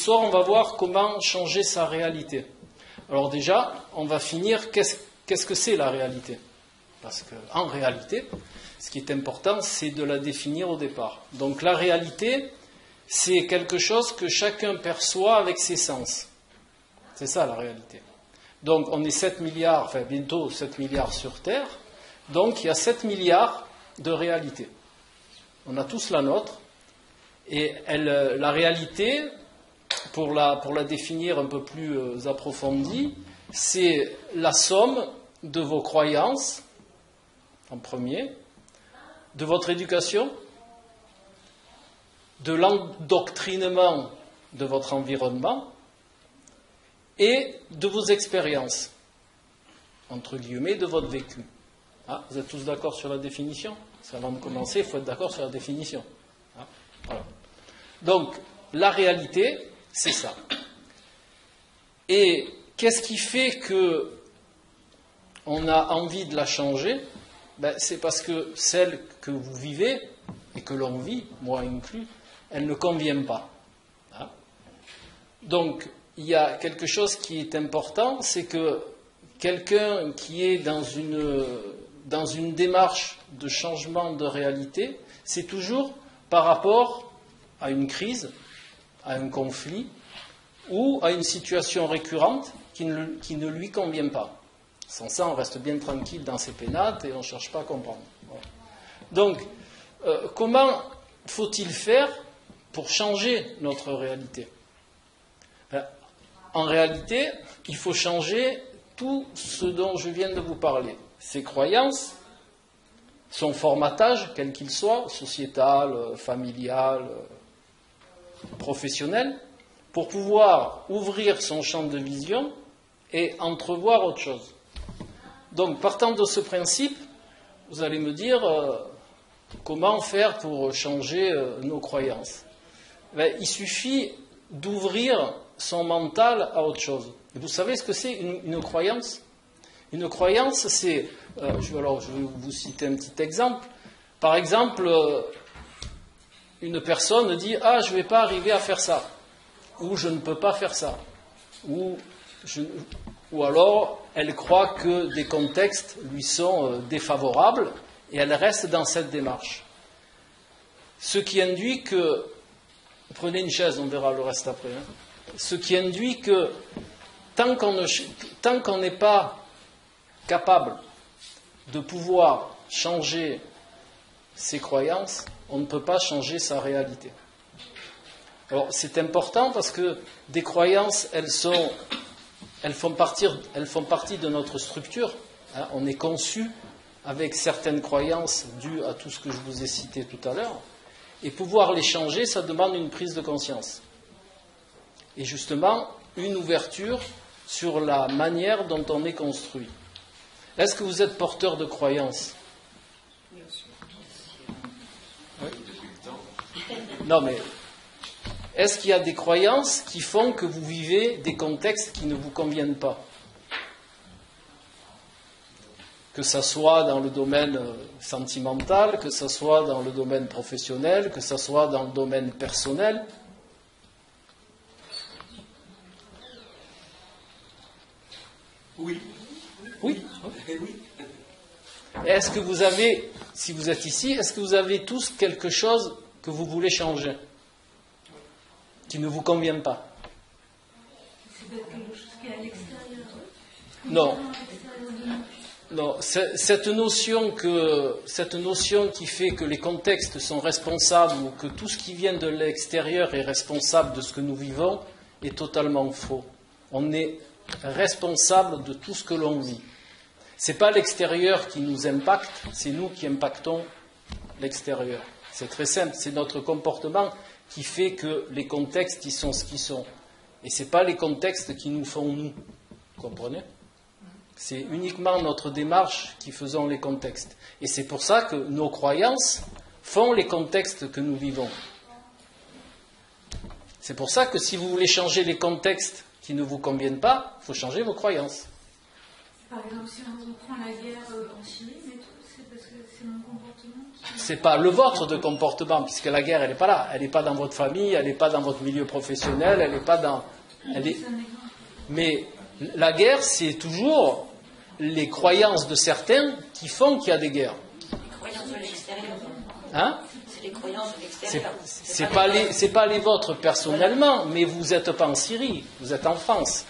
soir, on va voir comment changer sa réalité. Alors déjà, on va finir, qu'est-ce que c'est la réalité? Parce qu'en réalité, ce qui est important, c'est de la définir au départ. Donc la réalité, c'est quelque chose que chacun perçoit avec ses sens. C'est ça la réalité. Donc on est 7 milliards, enfin bientôt 7 milliards sur Terre, donc il y a 7 milliards de réalités. On a tous la nôtre, et la réalité, pour la définir un peu plus approfondie, c'est la somme de vos croyances, en premier, de votre éducation, de l'endoctrinement de votre environnement et de vos expériences, entre guillemets, de votre vécu. Ah, vous êtes tous d'accord sur la définition? Parce qu'avant de commencer, il faut être d'accord sur la définition. Ah, voilà. Donc, la réalité, c'est ça. Et qu'est-ce qui fait qu'on a envie de la changer? C'est parce que celle que vous vivez, et que l'on vit, moi inclus, elle ne convient pas. Hein? Donc, il y a quelque chose qui est important, c'est que quelqu'un qui est dans une démarche de changement de réalité, c'est toujours par rapport à une crise, à un conflit, ou à une situation récurrente qui ne lui convient pas. Sans ça, on reste bien tranquille dans ses pénates et on ne cherche pas à comprendre. Voilà. Donc, comment faut-il faire pour changer notre réalité? En réalité, il faut changer tout ce dont je viens de vous parler. Ses croyances, son formatage, quel qu'il soit, sociétal, familial, professionnel, pour pouvoir ouvrir son champ de vision et entrevoir autre chose. Donc, partant de ce principe, vous allez me dire comment faire pour changer nos croyances. Il suffit d'ouvrir son mental à autre chose. Et vous savez ce que c'est une croyance? Une croyance, c'est... je vais vous citer un petit exemple. Par exemple, une personne dit « Ah, je ne vais pas arriver à faire ça » ou « Je ne peux pas faire ça » ou alors elle croit que des contextes lui sont défavorables et elle reste dans cette démarche. Ce qui induit que... Prenez une chaise, on verra le reste après. Ce qui induit que tant qu'on n'est pas capable de pouvoir changer ses croyances, on ne peut pas changer sa réalité. Alors c'est important parce que des croyances, elles font partie de notre structure. Hein, on est conçu avec certaines croyances dues à tout ce que je vous ai cité tout à l'heure. Et pouvoir les changer, ça demande une prise de conscience. Et justement, une ouverture sur la manière dont on est construit. Est-ce que vous êtes porteur de croyances? Oui. Non, mais est-ce qu'il y a des croyances qui font que vous vivez des contextes qui ne vous conviennent pas? Que ça soit dans le domaine sentimental, que ça soit dans le domaine professionnel, que ça soit dans le domaine personnel. Oui. Oui. Oui. Est-ce que vous avez, si vous êtes ici, est-ce que vous avez tous quelque chose que vous voulez changer, qui ne vous convient pas? C'est peut-être quelque chose qui est à l'extérieur. Non. Non, cette notion qui fait que les contextes sont responsables ou que tout ce qui vient de l'extérieur est responsable de ce que nous vivons est totalement faux. On est responsable de tout ce que l'on vit. Ce n'est pas l'extérieur qui nous impacte, c'est nous qui impactons l'extérieur. C'est très simple, c'est notre comportement qui fait que les contextes ils sont ce qu'ils sont. Et ce n'est pas les contextes qui nous font nous. Vous comprenez ? C'est uniquement notre démarche qui faisons les contextes. Et c'est pour ça que nos croyances font les contextes que nous vivons. C'est pour ça que si vous voulez changer les contextes qui ne vous conviennent pas, il faut changer vos croyances. Par exemple, si on prend la guerre en Syrie, mais c'est parce que c'est mon comportement qui... C'est pas le vôtre de comportement, puisque la guerre, elle n'est pas là. Elle n'est pas dans votre famille, elle n'est pas dans votre milieu professionnel, elle n'est pas dans... Mais la guerre, c'est toujours les croyances de certains qui font qu'il y a des guerres. Les croyances de l'extérieur. Hein? C'est les croyances de l'extérieur. C'est pas les vôtres personnellement, mais vous n'êtes pas en Syrie, vous êtes en France.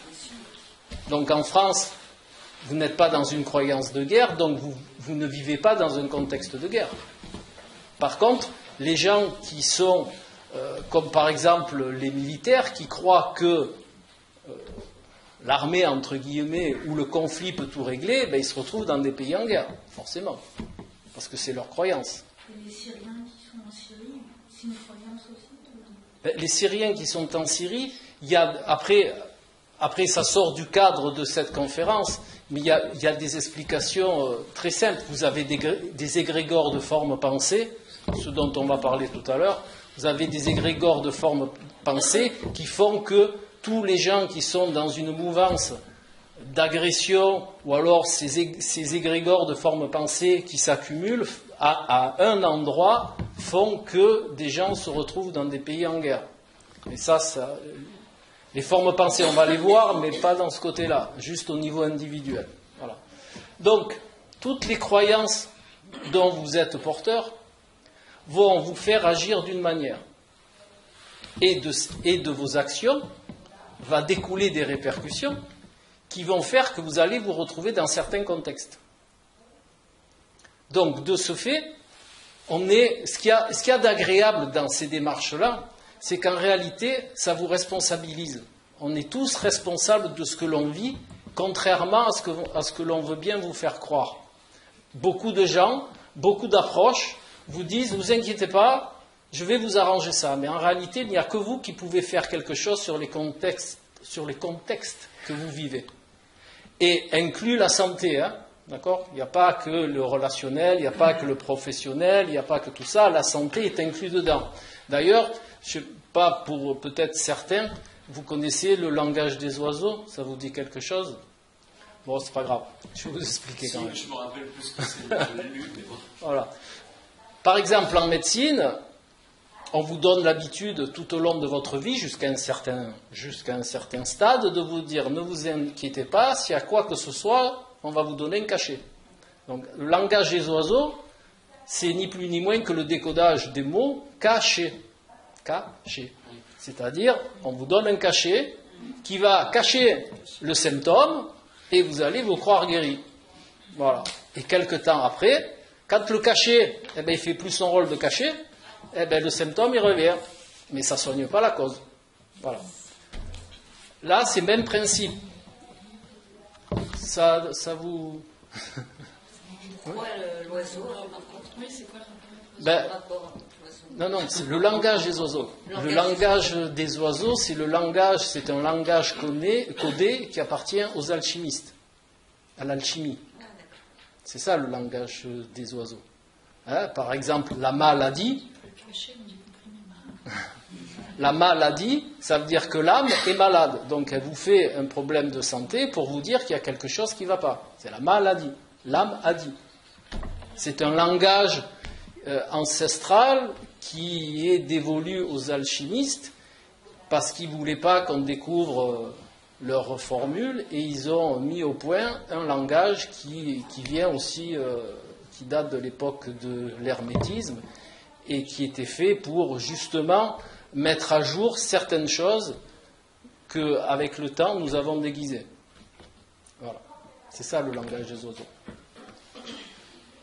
Donc en France, vous n'êtes pas dans une croyance de guerre, donc vous ne vivez pas dans un contexte de guerre. Par contre, les gens qui sont, comme par exemple les militaires, qui croient que l'armée, entre guillemets, ou le conflit peut tout régler, ben, ils se retrouvent dans des pays en guerre, forcément, parce que c'est leur croyance. Et les Syriens qui sont en Syrie, c'est une croyance aussi? Ben, les Syriens qui sont en Syrie, il y a, après ça sort du cadre de cette conférence, mais il y a des explications très simples. Vous avez des égrégores de forme pensée, ce dont on va parler tout à l'heure. Vous avez des égrégores de forme pensée qui font que tous les gens qui sont dans une mouvance d'agression, ou alors ces égrégores de forme pensée qui s'accumulent à un endroit, font que des gens se retrouvent dans des pays en guerre. Et ça, les formes pensées, on va les voir, mais pas dans ce côté-là, juste au niveau individuel. Voilà. Donc, toutes les croyances dont vous êtes porteur vont vous faire agir d'une manière. Et de vos actions va découler des répercussions qui vont faire que vous allez vous retrouver dans certains contextes. Donc, de ce fait, ce qu'il y a d'agréable dans ces démarches-là, c'est qu'en réalité, ça vous responsabilise. On est tous responsables de ce que l'on vit, contrairement à ce que l'on veut bien vous faire croire. Beaucoup de gens, beaucoup d'approches vous disent, vous inquiétez pas, je vais vous arranger ça. Mais en réalité, il n'y a que vous qui pouvez faire quelque chose sur les contextes que vous vivez. Et inclut la santé, hein, d'accord ? Il n'y a pas que le relationnel, il n'y a pas que le professionnel, il n'y a pas que tout ça, la santé est inclus dedans. D'ailleurs, je ne sais pas, pour peut-être certains, vous connaissez le langage des oiseaux, ça vous dit quelque chose ? Bon, c'est pas grave, je vais vous expliquer quand même. Je me rappelle plus ce que c'est, je l'ai lu, mais bon. Voilà. Par exemple, en médecine, on vous donne l'habitude tout au long de votre vie, jusqu'à un certain stade, de vous dire, ne vous inquiétez pas, s'il y a quoi que ce soit, on va vous donner un cachet. Donc, le langage des oiseaux, c'est ni plus ni moins que le décodage des mots cachés. Caché. C'est-à-dire, on vous donne un cachet qui va cacher le symptôme et vous allez vous croire guéri. Voilà. Et quelque temps après, quand le cachet, il fait plus son rôle de cachet, le symptôme il revient. Mais ça ne soigne pas la cause. Voilà. Là, c'est le même principe. Ça vous... Pourquoi l'oiseau, par contre? Oui, c'est quoi le rapport? Non, c'est le langage des oiseaux. Le langage des oiseaux, c'est un langage codé qui appartient aux alchimistes, à l'alchimie. C'est ça le langage des oiseaux. Hein, par exemple, la maladie. La maladie, ça veut dire que l'âme est malade. Donc elle vous fait un problème de santé pour vous dire qu'il y a quelque chose qui ne va pas. C'est la maladie. L'âme a dit. C'est un langage ancestral qui est dévolu aux alchimistes parce qu'ils ne voulaient pas qu'on découvre leur formule et ils ont mis au point un langage qui vient aussi, qui date de l'époque de l'hermétisme et qui était fait pour justement mettre à jour certaines choses qu'avec le temps nous avons déguisées. Voilà. C'est ça le langage des oiseaux.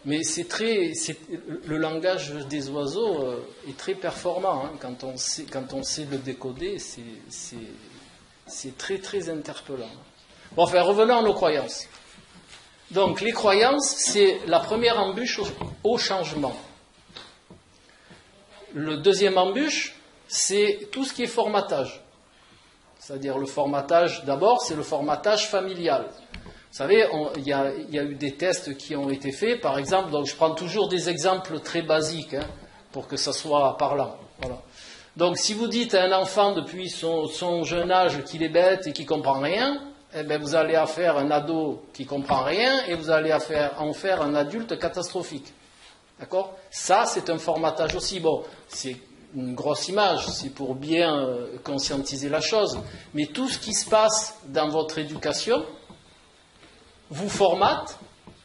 Mais le langage des oiseaux est très performant. Hein. Quand on sait le décoder, c'est très très interpellant. Bon, enfin, revenons à nos croyances. Donc, les croyances, c'est la première embûche au changement. Le deuxième embûche, c'est tout ce qui est formatage. C'est-à-dire le formatage, d'abord, c'est le formatage familial. Vous savez, il y a eu des tests qui ont été faits, par exemple, donc je prends toujours des exemples très basiques, hein, pour que ça soit parlant. Voilà. Donc si vous dites à un enfant depuis son jeune âge qu'il est bête et qu'il ne comprend rien, eh ben, vous allez en faire un ado qui comprend rien et vous allez en faire un adulte catastrophique. D'accord? Ça, c'est un formatage aussi. Bon, c'est une grosse image, c'est pour bien conscientiser la chose. Mais tout ce qui se passe dans votre éducation vous formate,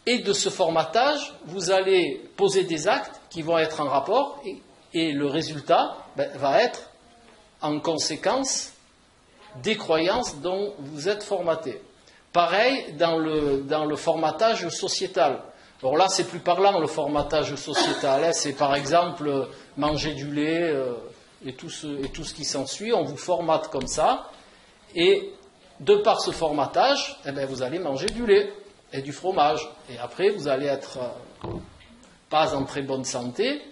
et de ce formatage, vous allez poser des actes qui vont être en rapport, et le résultat va être en conséquence des croyances dont vous êtes formaté. Pareil dans le formatage sociétal. Alors là, c'est plus parlant, le formatage sociétal. Hein, c'est par exemple manger du lait et tout ce qui s'ensuit. On vous formate comme ça. Et de par ce formatage, eh bien, vous allez manger du lait et du fromage. Et après, vous allez être pas en très bonne santé.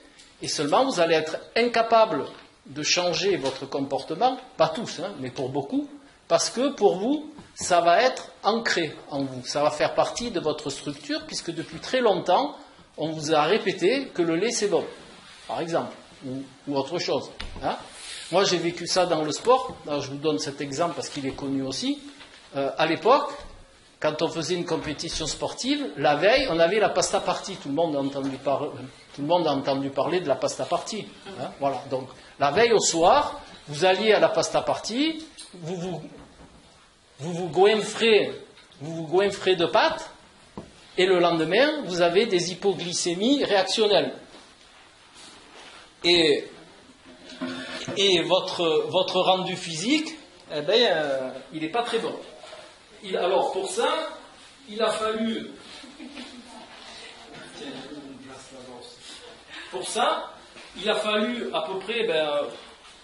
Et seulement, vous allez être incapable de changer votre comportement. Pas tous, hein, mais pour beaucoup. Parce que pour vous, ça va être ancré en vous. Ça va faire partie de votre structure, puisque depuis très longtemps, on vous a répété que le lait c'est bon, par exemple, ou autre chose. Hein. Moi, j'ai vécu ça dans le sport. Alors, je vous donne cet exemple parce qu'il est connu aussi. À l'époque, quand on faisait une compétition sportive, la veille, on avait la pasta party. Tout le monde a entendu parler de la pasta party. Hein. Voilà. Donc, la veille au soir, vous alliez à la pasta party, vous vous goinfrez de pâtes, et le lendemain, vous avez des hypoglycémies réactionnelles. Et votre rendu physique, eh ben, il n'est pas très bon. Alors pour ça, il a fallu... à peu près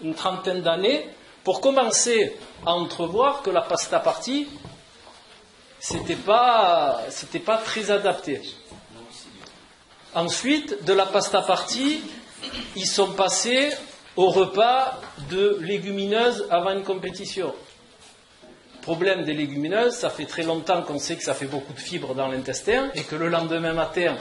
une trentaine d'années pour commencer à entrevoir que la pasta party, c'était pas très adapté. Ensuite, de la pasta party, ils sont passés au repas de légumineuses avant une compétition. Problème des légumineuses, ça fait très longtemps qu'on sait que ça fait beaucoup de fibres dans l'intestin et que le lendemain matin,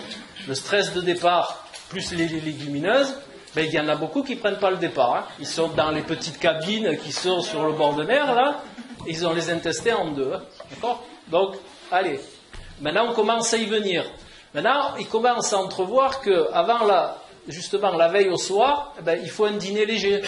le stress de départ plus les légumineuses, il y en a beaucoup qui ne prennent pas le départ. Hein. Ils sont dans les petites cabines qui sont sur le bord de mer, là, et ils ont les intestins en deux. Hein. D'accord ? Donc, allez. Maintenant, on commence à y venir. Maintenant, ils commencent à entrevoir qu'avant justement la veille au soir, il faut un dîner léger.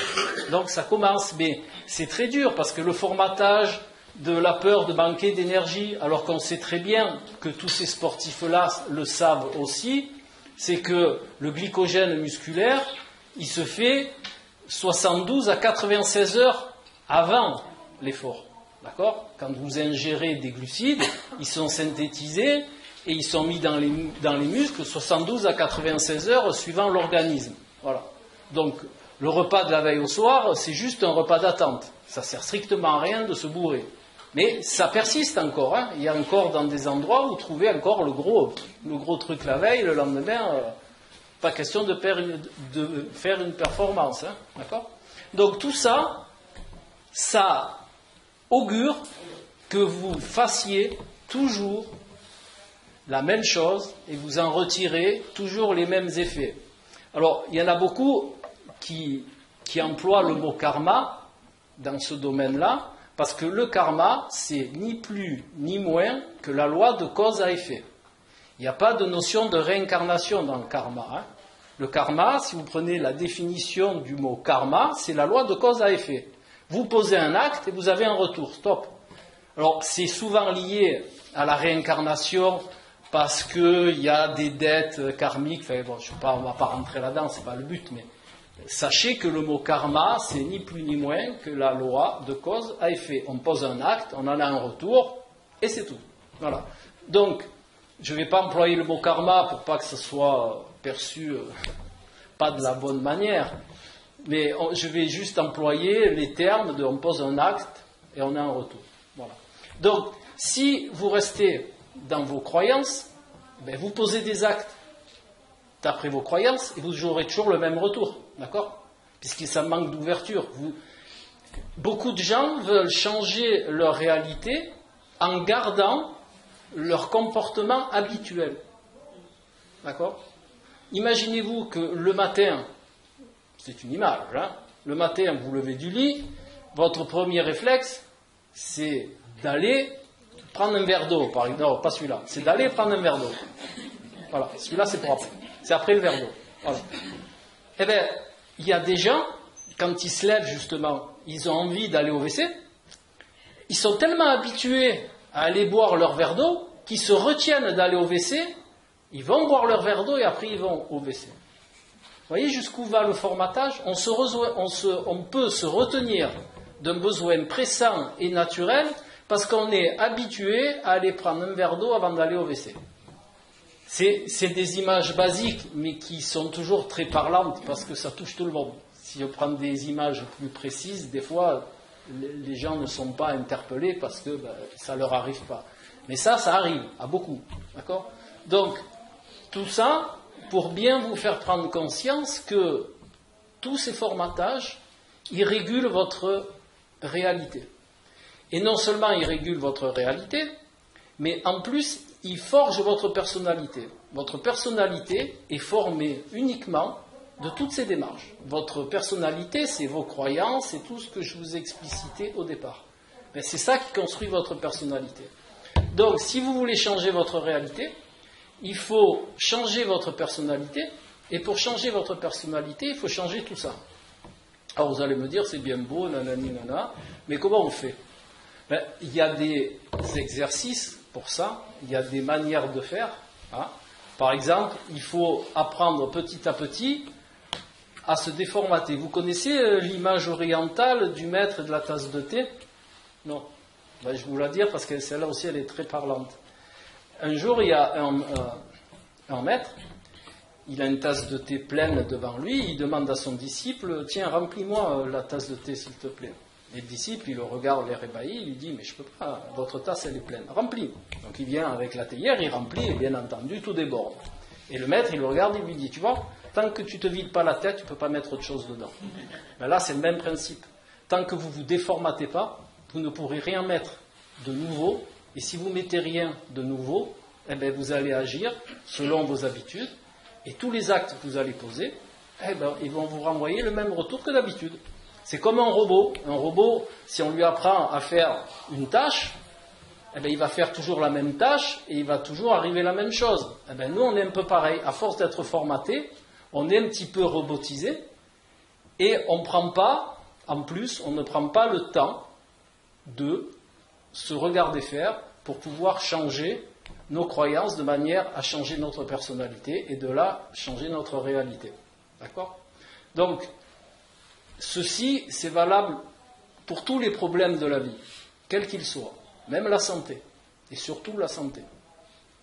Donc, ça commence. Mais c'est très dur parce que le formatage de la peur de manquer d'énergie, alors qu'on sait très bien que tous ces sportifs-là le savent aussi, c'est que le glycogène musculaire, il se fait 72 à 96 heures avant l'effort. D'accord ? Quand vous ingérez des glucides, ils sont synthétisés et ils sont mis dans les muscles 72 à 96 heures suivant l'organisme. Voilà. Donc, le repas de la veille au soir, c'est juste un repas d'attente. Ça sert strictement à rien de se bourrer. Mais ça persiste encore. Hein. Il y a encore dans des endroits où vous trouvez encore le gros truc la veille, le lendemain... pas question de faire une performance. Hein, d'accord ? Donc tout ça, ça augure que vous fassiez toujours la même chose et vous en retirez toujours les mêmes effets. Alors, il y en a beaucoup qui emploient le mot karma dans ce domaine-là, parce que le karma, c'est ni plus ni moins que la loi de cause à effet. Il n'y a pas de notion de réincarnation dans le karma. Hein. Le karma, si vous prenez la définition du mot karma, c'est la loi de cause à effet. Vous posez un acte et vous avez un retour. Stop. Alors, c'est souvent lié à la réincarnation parce qu'il y a des dettes karmiques. Enfin, bon, on ne va pas rentrer là-dedans, ce n'est pas le but, mais sachez que le mot karma, c'est ni plus ni moins que la loi de cause à effet. On pose un acte, on en a un retour, et c'est tout. Voilà. Donc, je ne vais pas employer le mot karma pour pas que ce soit perçu pas de la bonne manière, mais je vais juste employer les termes de on pose un acte et on a un retour. Voilà. Donc, si vous restez dans vos croyances, vous posez des actes d'après vos croyances et vous aurez toujours le même retour, d'accord ? Puisque ça manque d'ouverture. Beaucoup de gens veulent changer leur réalité en gardant leur comportement habituel. D'accord ? Imaginez-vous que le matin, c'est une image, hein, le matin vous levez du lit, votre premier réflexe, c'est d'aller prendre un verre d'eau, par exemple. Non, pas celui-là. C'est d'aller prendre un verre d'eau. Voilà. Celui-là, c'est pour après. C'est après le verre d'eau. Voilà. Eh bien, il y a des gens, quand ils se lèvent, justement, ils ont envie d'aller au WC. Ils sont tellement habitués à aller boire leur verre d'eau qu'ils se retiennent d'aller au WC. Ils vont boire leur verre d'eau et après ils vont au WC. Vous voyez jusqu'où va le formatage? On peut se retenir d'un besoin pressant et naturel parce qu'on est habitué à aller prendre un verre d'eau avant d'aller au WC. C'est des images basiques, mais qui sont toujours très parlantes parce que ça touche tout le monde. Si on prend des images plus précises, des fois, les gens ne sont pas interpellés parce que ça ne leur arrive pas. Mais ça arrive à beaucoup. D'accord? Donc, tout ça pour bien vous faire prendre conscience que tous ces formatages, ils régulent votre réalité. Et non seulement ils régulent votre réalité, mais en plus, ils forgent votre personnalité. Votre personnalité est formée uniquement de toutes ces démarches. Votre personnalité, c'est vos croyances, c'est tout ce que je vous ai explicité au départ. Mais c'est ça qui construit votre personnalité. Donc, si vous voulez changer votre réalité, il faut changer votre personnalité, et pour changer votre personnalité, il faut changer tout ça. Alors vous allez me dire, c'est bien beau, nanani, nana, mais comment on fait? Il y a des exercices pour ça, il y a des manières de faire. Hein. Par exemple, il faut apprendre petit à petit à se déformater. Vous connaissez l'image orientale du maître et de la tasse de thé? Non. Je vais vous la dire parce que celle-là aussi, elle est très parlante. Un jour, il y a un maître, il a une tasse de thé pleine devant lui, il demande à son disciple, tiens, remplis-moi la tasse de thé s'il te plaît. Et le disciple, il le regarde l'air ébahi, il lui dit, mais je ne peux pas, votre tasse elle est pleine, remplis. Donc il vient avec la théière, il remplit, et bien entendu, tout déborde. Et le maître, il le regarde, il lui dit, tu vois, tant que tu ne te vides pas la tête, tu ne peux pas mettre autre chose dedans. Mais là, c'est le même principe. Tant que vous ne vous déformatez pas, vous ne pourrez rien mettre de nouveau. Et si vous ne mettez rien de nouveau, eh bien, vous allez agir selon vos habitudes. Et tous les actes que vous allez poser, eh bien, ils vont vous renvoyer le même retour que d'habitude. C'est comme un robot. Un robot, si on lui apprend à faire une tâche, eh bien, il va faire toujours la même tâche et il va toujours arriver la même chose. Eh bien, nous, on est un peu pareil. À force d'être formaté, on est un petit peu robotisé et on ne prend pas, en plus, on ne prend pas le temps de se regarder faire pour pouvoir changer nos croyances de manière à changer notre personnalité et de là changer notre réalité. D'accord? Donc, ceci, c'est valable pour tous les problèmes de la vie, quels qu'ils soient, même la santé, et surtout la santé.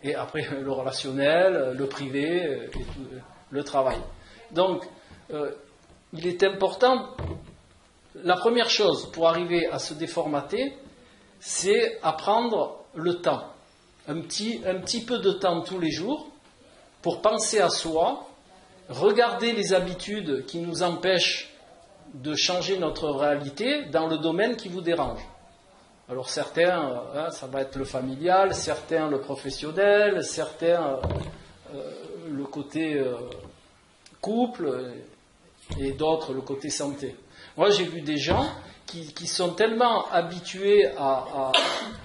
Et après, le relationnel, le privé, et tout, le travail. Donc, il est important, la première chose pour arriver à se déformater, c'est apprendre le temps. Un petit peu de temps tous les jours pour penser à soi, regarder les habitudes qui nous empêchent de changer notre réalité dans le domaine qui vous dérange. Alors certains, ça va être le familial, certains le professionnel, certains le côté couple et d'autres le côté santé. Moi j'ai vu des gens qui sont tellement habitués à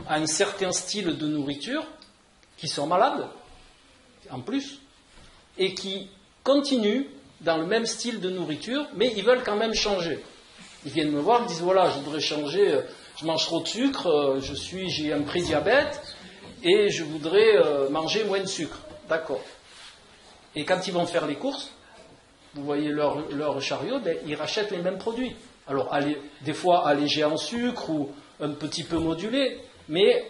un certain style de nourriture, qui sont malades, en plus, et qui continuent dans le même style de nourriture, mais ils veulent quand même changer. Ils viennent me voir, ils disent, voilà, je voudrais changer, je mange trop de sucre, j'ai un prédiabète, et je voudrais manger moins de sucre. D'accord. Et quand ils vont faire les courses, vous voyez leur chariot, ils rachètent les mêmes produits. Alors, des fois allégés en sucre ou un petit peu modulés, mais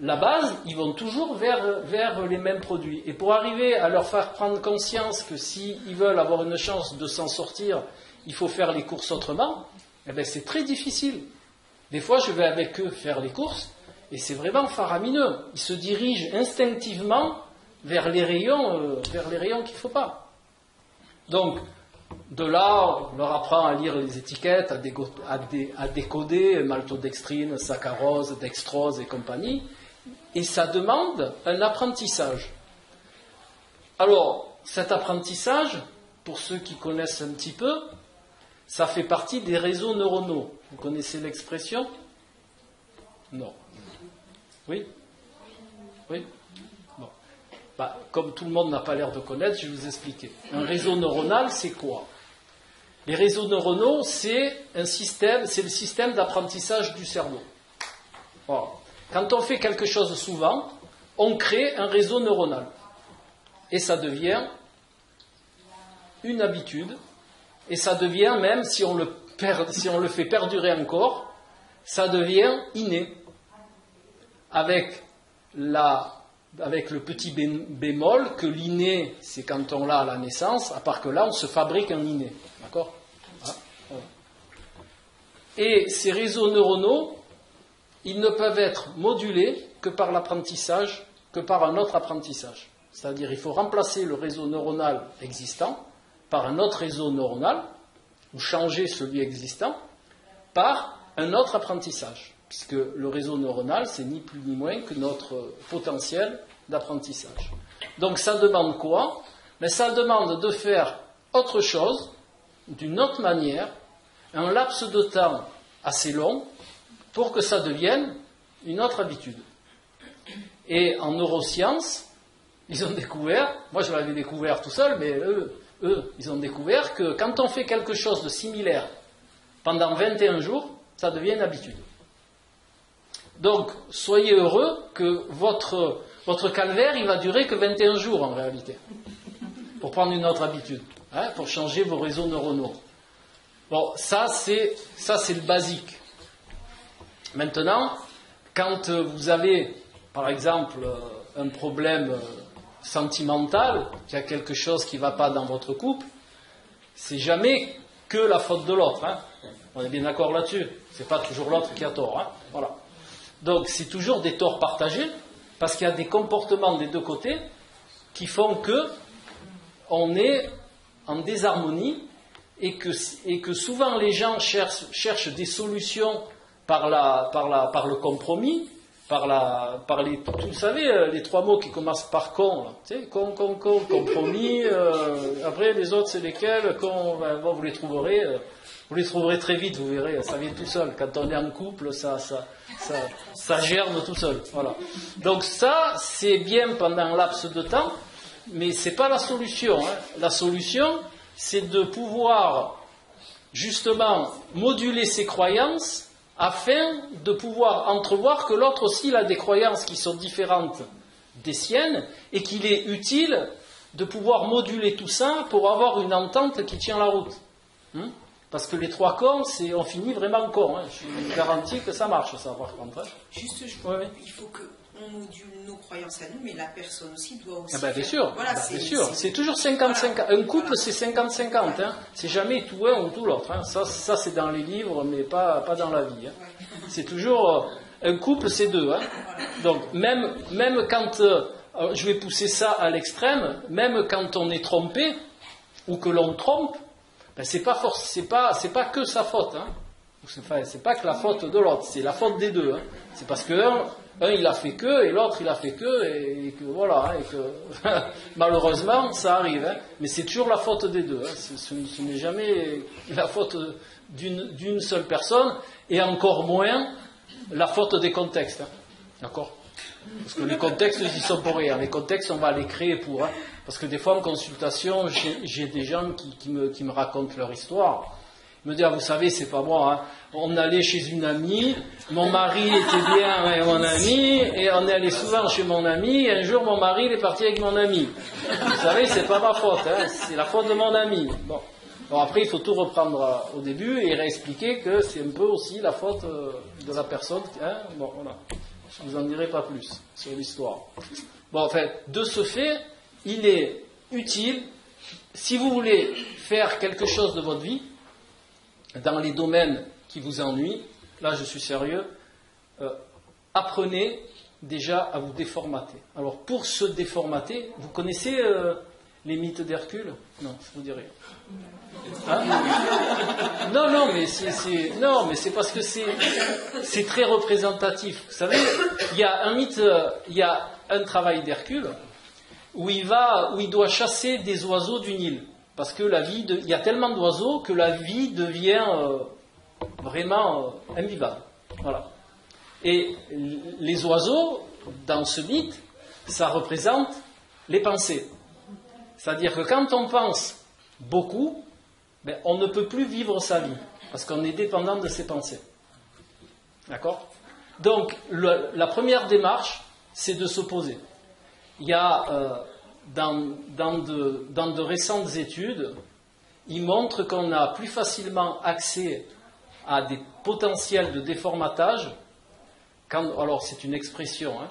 la base, ils vont toujours vers les mêmes produits. Et pour arriver à leur faire prendre conscience que s'ils veulent avoir une chance de s'en sortir, il faut faire les courses autrement, eh bien, c'est très difficile. Des fois, je vais avec eux faire les courses, et c'est vraiment faramineux. Ils se dirigent instinctivement vers les rayons qu'il ne faut pas. Donc, de là, on leur apprend à lire les étiquettes, à décoder maltodextrine, saccharose, dextrose et compagnie. Et ça demande un apprentissage. Alors, cet apprentissage, pour ceux qui connaissent un petit peu, ça fait partie des réseaux neuronaux. Vous connaissez l'expression? Non. Oui? Oui. Bon. Comme tout le monde n'a pas l'air de connaître, je vais vous expliquer. Un réseau neuronal, c'est quoi? Les réseaux neuronaux, c'est le système d'apprentissage du cerveau. Voilà. Quand on fait quelque chose souvent, on crée un réseau neuronal. Et ça devient une habitude. Et ça devient, même si on le fait perdurer encore, ça devient inné. Avec le petit bémol que l'inné, c'est quand on l'a à la naissance, à part que là, on se fabrique un inné. D'accord? Voilà. Et ces réseaux neuronaux, ils ne peuvent être modulés que par l'apprentissage, que par un autre apprentissage. C'est-à-dire, il faut remplacer le réseau neuronal existant par un autre réseau neuronal, ou changer celui existant par un autre apprentissage. Puisque le réseau neuronal, c'est ni plus ni moins que notre potentiel d'apprentissage. Donc ça demande quoi? Mais ça demande de faire autre chose, d'une autre manière, un laps de temps assez long, pour que ça devienne une autre habitude. Et en neurosciences, ils ont découvert, moi je l'avais découvert tout seul, mais eux, ils ont découvert que quand on fait quelque chose de similaire pendant 21 jours, ça devient une habitude. Donc, soyez heureux que votre calvaire, il va durer que 21 jours en réalité, pour prendre une autre habitude, pour changer vos réseaux neuronaux. Bon, ça c'est le basique. Maintenant, quand vous avez, par exemple, un problème sentimental, qu'il y a quelque chose qui ne va pas dans votre couple, c'est jamais que la faute de l'autre. On est bien d'accord là-dessus. C'est pas toujours l'autre qui a tort. Voilà. Donc c'est toujours des torts partagés, parce qu'il y a des comportements des deux côtés qui font que on est en désharmonie et que souvent les gens cherchent des solutions par le compromis, vous savez, les trois mots qui commencent par con, là, tu sais, con, compromis, après les autres c'est lesquels, vous les trouverez très vite, vous verrez, ça vient tout seul. Quand on est en couple, ça germe tout seul. Voilà. Donc ça, c'est bien pendant un laps de temps, mais c'est pas la solution. La solution, c'est de pouvoir justement moduler ses croyances afin de pouvoir entrevoir que l'autre aussi il a des croyances qui sont différentes des siennes et qu'il est utile de pouvoir moduler tout ça pour avoir une entente qui tient la route. Parce que les trois cons, on finit vraiment con. Je vous garantis que ça marche, ça, par contre. Juste, il faut qu'on module nos croyances à nous, mais la personne aussi doit aussi. Bien sûr, voilà, bien sûr. C'est toujours 50-50. Voilà. Un couple, c'est 50-50. C'est jamais tout un ou tout l'autre. Ça, c'est dans les livres, mais pas dans la vie. Ouais. C'est toujours. Un couple, c'est deux. Voilà. Donc, même quand. Je vais pousser ça à l'extrême, même quand on est trompé, ou que l'on trompe, c'est pas que sa faute. C'est pas que la faute de l'autre, c'est la faute des deux. C'est parce que un il a fait que, et l'autre il a fait que, et que voilà, et que malheureusement ça arrive. Mais c'est toujours la faute des deux. Ce n'est jamais la faute d'une seule personne, et encore moins la faute des contextes. D'accord ? Parce que les contextes, ils sont pour rien. Les contextes, on va les créer pour. Parce que des fois, en consultation, j'ai des gens qui me racontent leur histoire. Ils me disent, vous savez, c'est pas moi. On allait chez une amie, mon mari était bien avec mon ami, et on est allé souvent chez mon ami, et un jour, mon mari il est parti avec mon ami. Vous savez, c'est pas ma faute, c'est la faute de mon ami. Bon, après, il faut tout reprendre au début et réexpliquer que c'est un peu aussi la faute de la personne. Bon, voilà. Je ne vous en dirai pas plus sur l'histoire. Bon, en fait, de ce fait, il est utile, si vous voulez faire quelque chose de votre vie, dans les domaines qui vous ennuient, là je suis sérieux, apprenez déjà à vous déformater. Alors, pour se déformater, vous connaissez les mythes d'Hercule? Non, je vous dis rien. Non, mais c'est parce que c'est très représentatif. Vous savez, il y a un mythe, il y a un travail d'Hercule où il doit chasser des oiseaux du Nil, parce que il y a tellement d'oiseaux que la vie devient vraiment invivable. Voilà. Et les oiseaux, dans ce mythe, ça représente les pensées. C'est-à-dire que quand on pense beaucoup, ben, on ne peut plus vivre sa vie, parce qu'on est dépendant de ses pensées. D'accord ? Donc, la première démarche, c'est de s'opposer. Il y a, dans de récentes études, ils montrent qu'on a plus facilement accès à des potentiels de déformatage, alors c'est une expression, hein,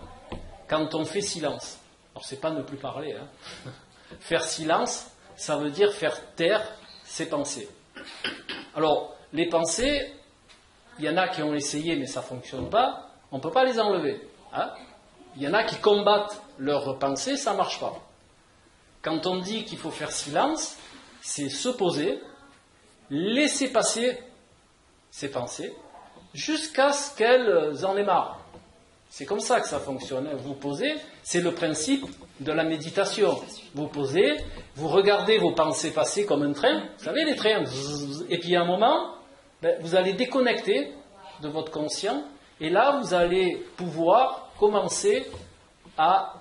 quand on fait silence. Alors, c'est pas ne plus parler. Hein. Faire silence, ça veut dire faire taire ses pensées. Alors, les pensées, il y en a qui ont essayé, mais ça ne fonctionne pas. On ne peut pas les enlever. Hein. Il y en a qui combattent leurs pensées, ça ne marche pas. Quand on dit qu'il faut faire silence, c'est se poser, laisser passer ses pensées, jusqu'à ce qu'elles en aient marre. C'est comme ça que ça fonctionne. Vous posez, c'est le principe de la méditation. Vous posez, vous regardez vos pensées passer comme un train. Vous savez, les trains, et puis à un moment, vous allez déconnecter de votre conscient, et là, vous allez pouvoir commencer à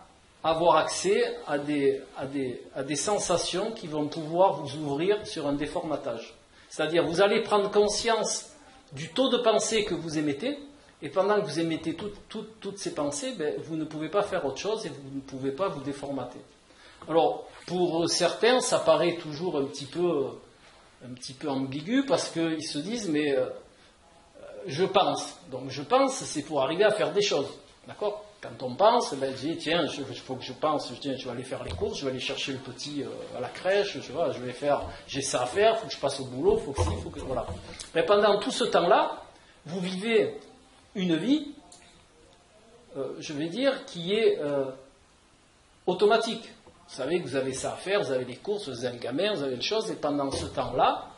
avoir accès à des sensations qui vont pouvoir vous ouvrir sur un déformatage. C'est-à-dire, vous allez prendre conscience du taux de pensée que vous émettez, et pendant que vous émettez toutes ces pensées, vous ne pouvez pas faire autre chose et vous ne pouvez pas vous déformater. Alors, pour certains, ça paraît toujours un petit peu ambigu, parce qu'ils se disent, mais je pense. Donc, je pense, c'est pour arriver à faire des choses. D'accord ? Quand on pense, je dis, tiens, il faut que je pense, je vais aller faire les courses, je vais aller chercher le petit à la crèche, j'ai ça à faire, il faut que je passe au boulot, il faut que il faut que... Voilà. Mais pendant tout ce temps-là, vous vivez une vie, je vais dire, qui est automatique. Vous savez que vous avez ça à faire, vous avez les courses, vous avez le gamin, vous avez les choses, et pendant ce temps-là,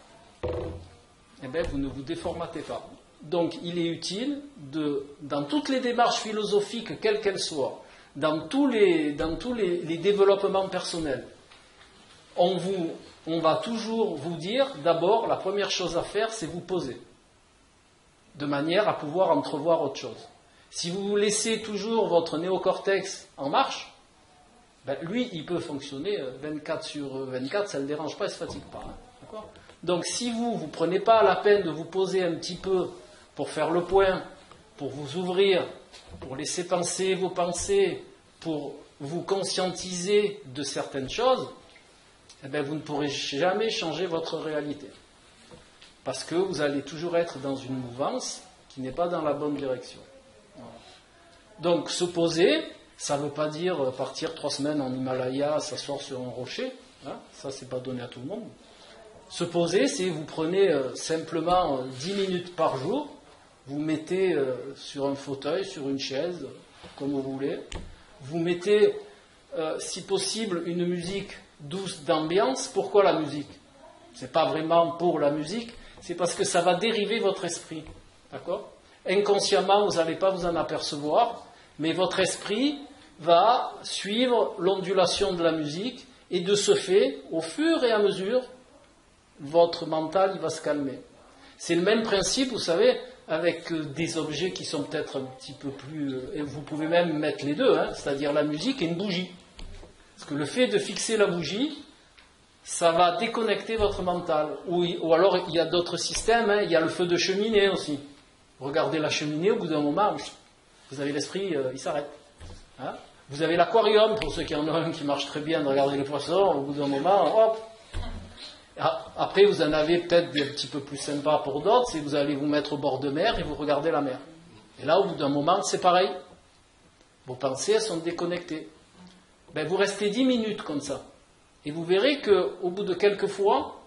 vous ne vous déformatez pas. Donc, il est utile, dans toutes les démarches philosophiques, quelles qu'elles soient, dans tous les développements personnels, on va toujours vous dire, d'abord, la première chose à faire, c'est vous poser, de manière à pouvoir entrevoir autre chose. Si vous laissez toujours votre néocortex en marche, lui, il peut fonctionner 24 sur 24, ça ne le dérange pas, il ne se fatigue pas. Hein, d'accord ? Donc, si vous ne prenez pas la peine de vous poser un petit peu pour faire le point, pour vous ouvrir, pour laisser penser vos pensées, pour vous conscientiser de certaines choses, vous ne pourrez jamais changer votre réalité. Parce que vous allez toujours être dans une mouvance qui n'est pas dans la bonne direction. Voilà. Donc, se poser, ça ne veut pas dire partir 3 semaines en Himalaya, s'asseoir sur un rocher. Hein, ça, c'est pas donné à tout le monde. Se poser, c'est vous prenez simplement 10 minutes par jour, vous mettez sur un fauteuil, sur une chaise, comme vous voulez. Vous mettez, si possible, une musique douce d'ambiance. Pourquoi la musique ? Ce n'est pas vraiment pour la musique, c'est parce que ça va dériver votre esprit. D'accord ? Inconsciemment, vous n'allez pas vous en apercevoir, mais votre esprit va suivre l'ondulation de la musique, et de ce fait, au fur et à mesure, votre mental il va se calmer. C'est le même principe, vous savez, avec des objets qui sont peut-être un petit peu plus... et vous pouvez même mettre les deux, hein, c'est-à-dire la musique et une bougie. Parce que le fait de fixer la bougie, ça va déconnecter votre mental. Ou alors, il y a d'autres systèmes, hein, il y a le feu de cheminée aussi. Regardez la cheminée, au bout d'un moment, vous avez l'esprit, il s'arrête. Hein. Vous avez l'aquarium, pour ceux qui en ont un qui marche très bien, de regarder les poissons, au bout d'un moment, hop. Après, vous en avez peut-être des petit peu plus sympas pour d'autres, c'est vous allez vous mettre au bord de mer et vous regardez la mer. Et là, au bout d'un moment, c'est pareil. Vos pensées, elles sont déconnectées. Vous restez 10 minutes comme ça. Et vous verrez qu'au bout de quelques fois,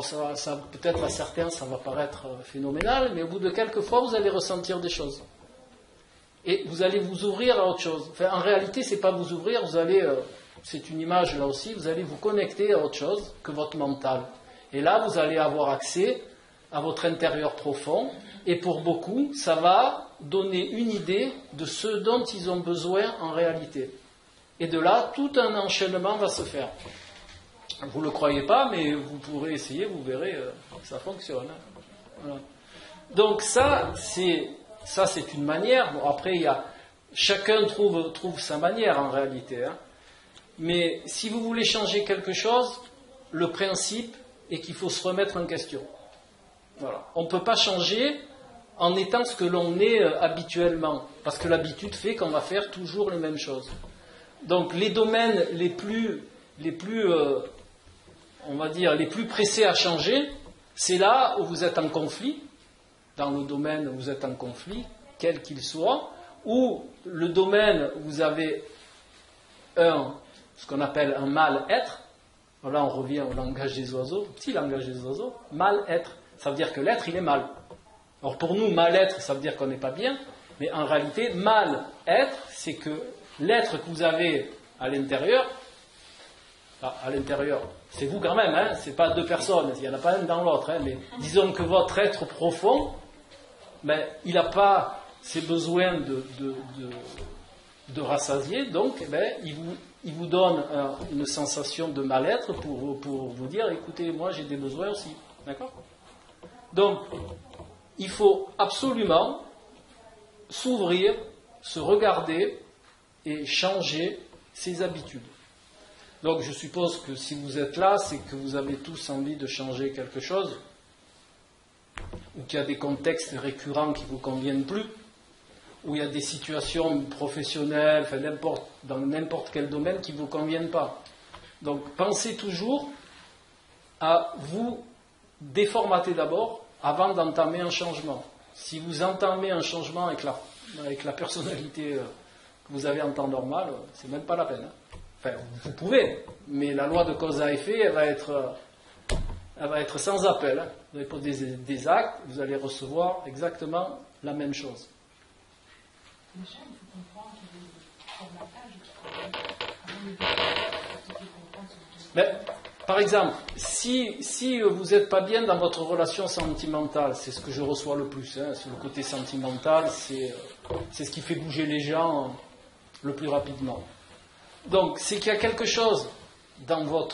ça, peut-être à certains, ça va paraître phénoménal, mais au bout de quelques fois, vous allez ressentir des choses. Et vous allez vous ouvrir à autre chose. Enfin, en réalité, c'est pas vous ouvrir, vous allez... c'est une image là aussi, vous allez vous connecter à autre chose que votre mental. Et là, vous allez avoir accès à votre intérieur profond, et pour beaucoup, ça va donner une idée de ce dont ils ont besoin en réalité. Et de là, tout un enchaînement va se faire. Vous ne le croyez pas, mais vous pourrez essayer, vous verrez, ça fonctionne. Voilà. Donc ça, c'est une manière. Bon, après, il chacun trouve sa manière en réalité. Hein. Mais si vous voulez changer quelque chose, le principe est qu'il faut se remettre en question. Voilà. On ne peut pas changer en étant ce que l'on est habituellement, parce que l'habitude fait qu'on va faire toujours les mêmes choses. Donc les domaines les plus on va dire, les plus pressés à changer, c'est là où vous êtes en conflit, dans le domaine où vous êtes en conflit, quel qu'il soit, ou le domaine où vous avez ce qu'on appelle un mal-être. Là, on revient au langage des oiseaux, petit langage des oiseaux, mal-être. Ça veut dire que l'être, il est mal. Alors pour nous, mal-être, ça veut dire qu'on n'est pas bien, mais en réalité, mal-être, c'est que l'être que vous avez à l'intérieur, c'est vous quand même, hein, c'est pas deux personnes, il n'y en a pas un dans l'autre, hein, mais disons que votre être profond, ben, il n'a pas ses besoins de rassasier, donc ben, il vous donne une sensation de mal-être pour vous dire, écoutez, moi j'ai des besoins aussi, d'accord ? Donc, il faut absolument s'ouvrir, se regarder et changer ses habitudes. Donc je suppose que si vous êtes là, c'est que vous avez tous envie de changer quelque chose, ou qu'il y a des contextes récurrents qui ne vous conviennent plus, ou il y a des situations professionnelles, enfin, dans n'importe quel domaine qui ne vous conviennent pas. Donc pensez toujours à vous déformater d'abord avant d'entamer un changement. Si vous entamez un changement avec la personnalité que vous avez en temps normal, c'est même pas la peine. Hein. Enfin, vous pouvez, mais la loi de cause à effet, elle va être sans appel. Hein. Vous allez poser des actes, vous allez recevoir exactement la même chose. Déjà, il faut comprendre qu'il y a des formatages Mais, par exemple, si vous n'êtes pas bien dans votre relation sentimentale, c'est ce que je reçois le plus, hein, sur le côté sentimental, c'est ce qui fait bouger les gens le plus rapidement. Donc, c'est qu'il y a quelque chose dans vos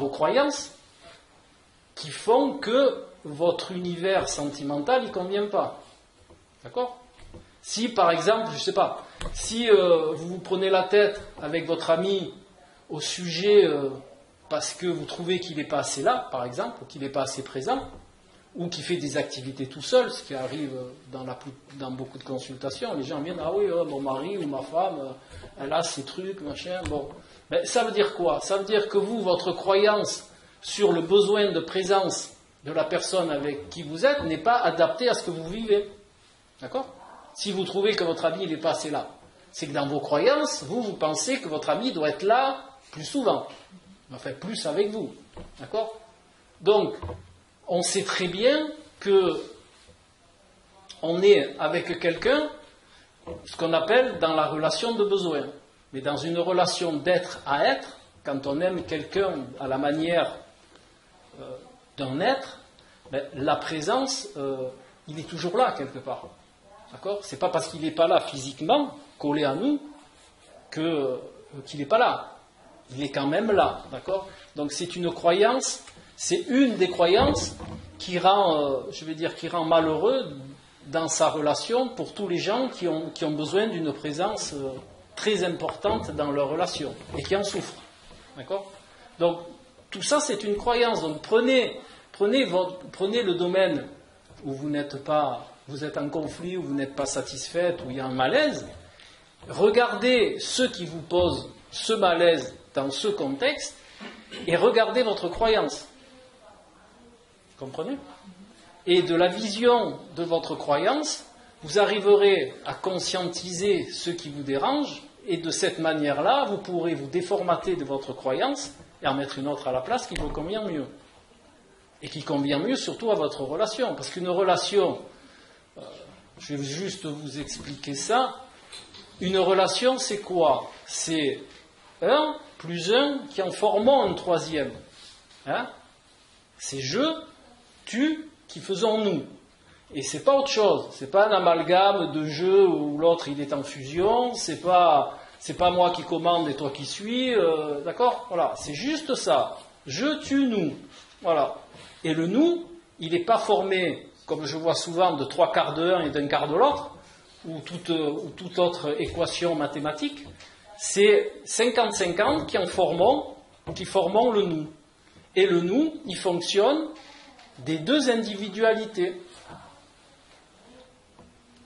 croyances qui font que votre univers sentimental ne convient pas. D'accord ? Si, par exemple, je ne sais pas, si vous vous prenez la tête avec votre ami au sujet parce que vous trouvez qu'il n'est pas assez là, par exemple, ou qu'il n'est pas assez présent, ou qu'il fait des activités tout seul, ce qui arrive dans beaucoup de consultations, les gens viennent, ah oui, mon mari ou ma femme, elle a ces trucs, machin, bon. Mais ça veut dire quoi ? Ça veut dire que vous, votre croyance sur le besoin de présence de la personne avec qui vous êtes n'est pas adaptée à ce que vous vivez. D'accord ? Si vous trouvez que votre ami n'est pas assez là, c'est que dans vos croyances, vous pensez que votre ami doit être là plus souvent. Enfin, plus avec vous. D'accord ? Donc, on sait très bien que on est avec quelqu'un, ce qu'on appelle dans la relation de besoin. Mais dans une relation d'être à être, quand on aime quelqu'un à la manière d'un être, ben, la présence, il est toujours là quelque part. D'accord ? C'est pas parce qu'il n'est pas là physiquement, collé à nous, qu'il n'est pas là. Il est quand même là. D'accord ? Donc c'est une croyance, c'est une des croyances qui rend malheureux dans sa relation pour tous les gens qui ont besoin d'une présence très importante dans leur relation et qui en souffrent. D'accord ? Donc tout ça c'est une croyance. Donc prenez le domaine où vous êtes en conflit, où vous n'êtes pas satisfaite, où il y a un malaise. Regardez ceux qui vous posent ce malaise dans ce contexte et regardez votre croyance. Vous comprenez ? Et de la vision de votre croyance, vous arriverez à conscientiser ce qui vous dérange et de cette manière-là, vous pourrez vous déformater de votre croyance et en mettre une autre à la place qui vous convient mieux. Et qui convient mieux surtout à votre relation. Parce qu'une relation, je vais juste vous expliquer ça, une relation c'est quoi ? C'est 1 plus 1 qui en formant un troisième. Hein ? C'est je, tu, qui faisons nous. Et c'est pas autre chose. C'est pas un amalgame de je où l'autre il est en fusion. C'est pas moi qui commande et toi qui suis. D'accord ? Voilà. C'est juste ça. Je, tu, nous. Voilà. Et le nous, il n'est pas formé, comme je vois souvent, de 3 quarts de l'un et d'un quart de l'autre. ou toute autre équation mathématique, c'est 50-50 qui formons le nous. Et le nous, il fonctionne des deux individualités.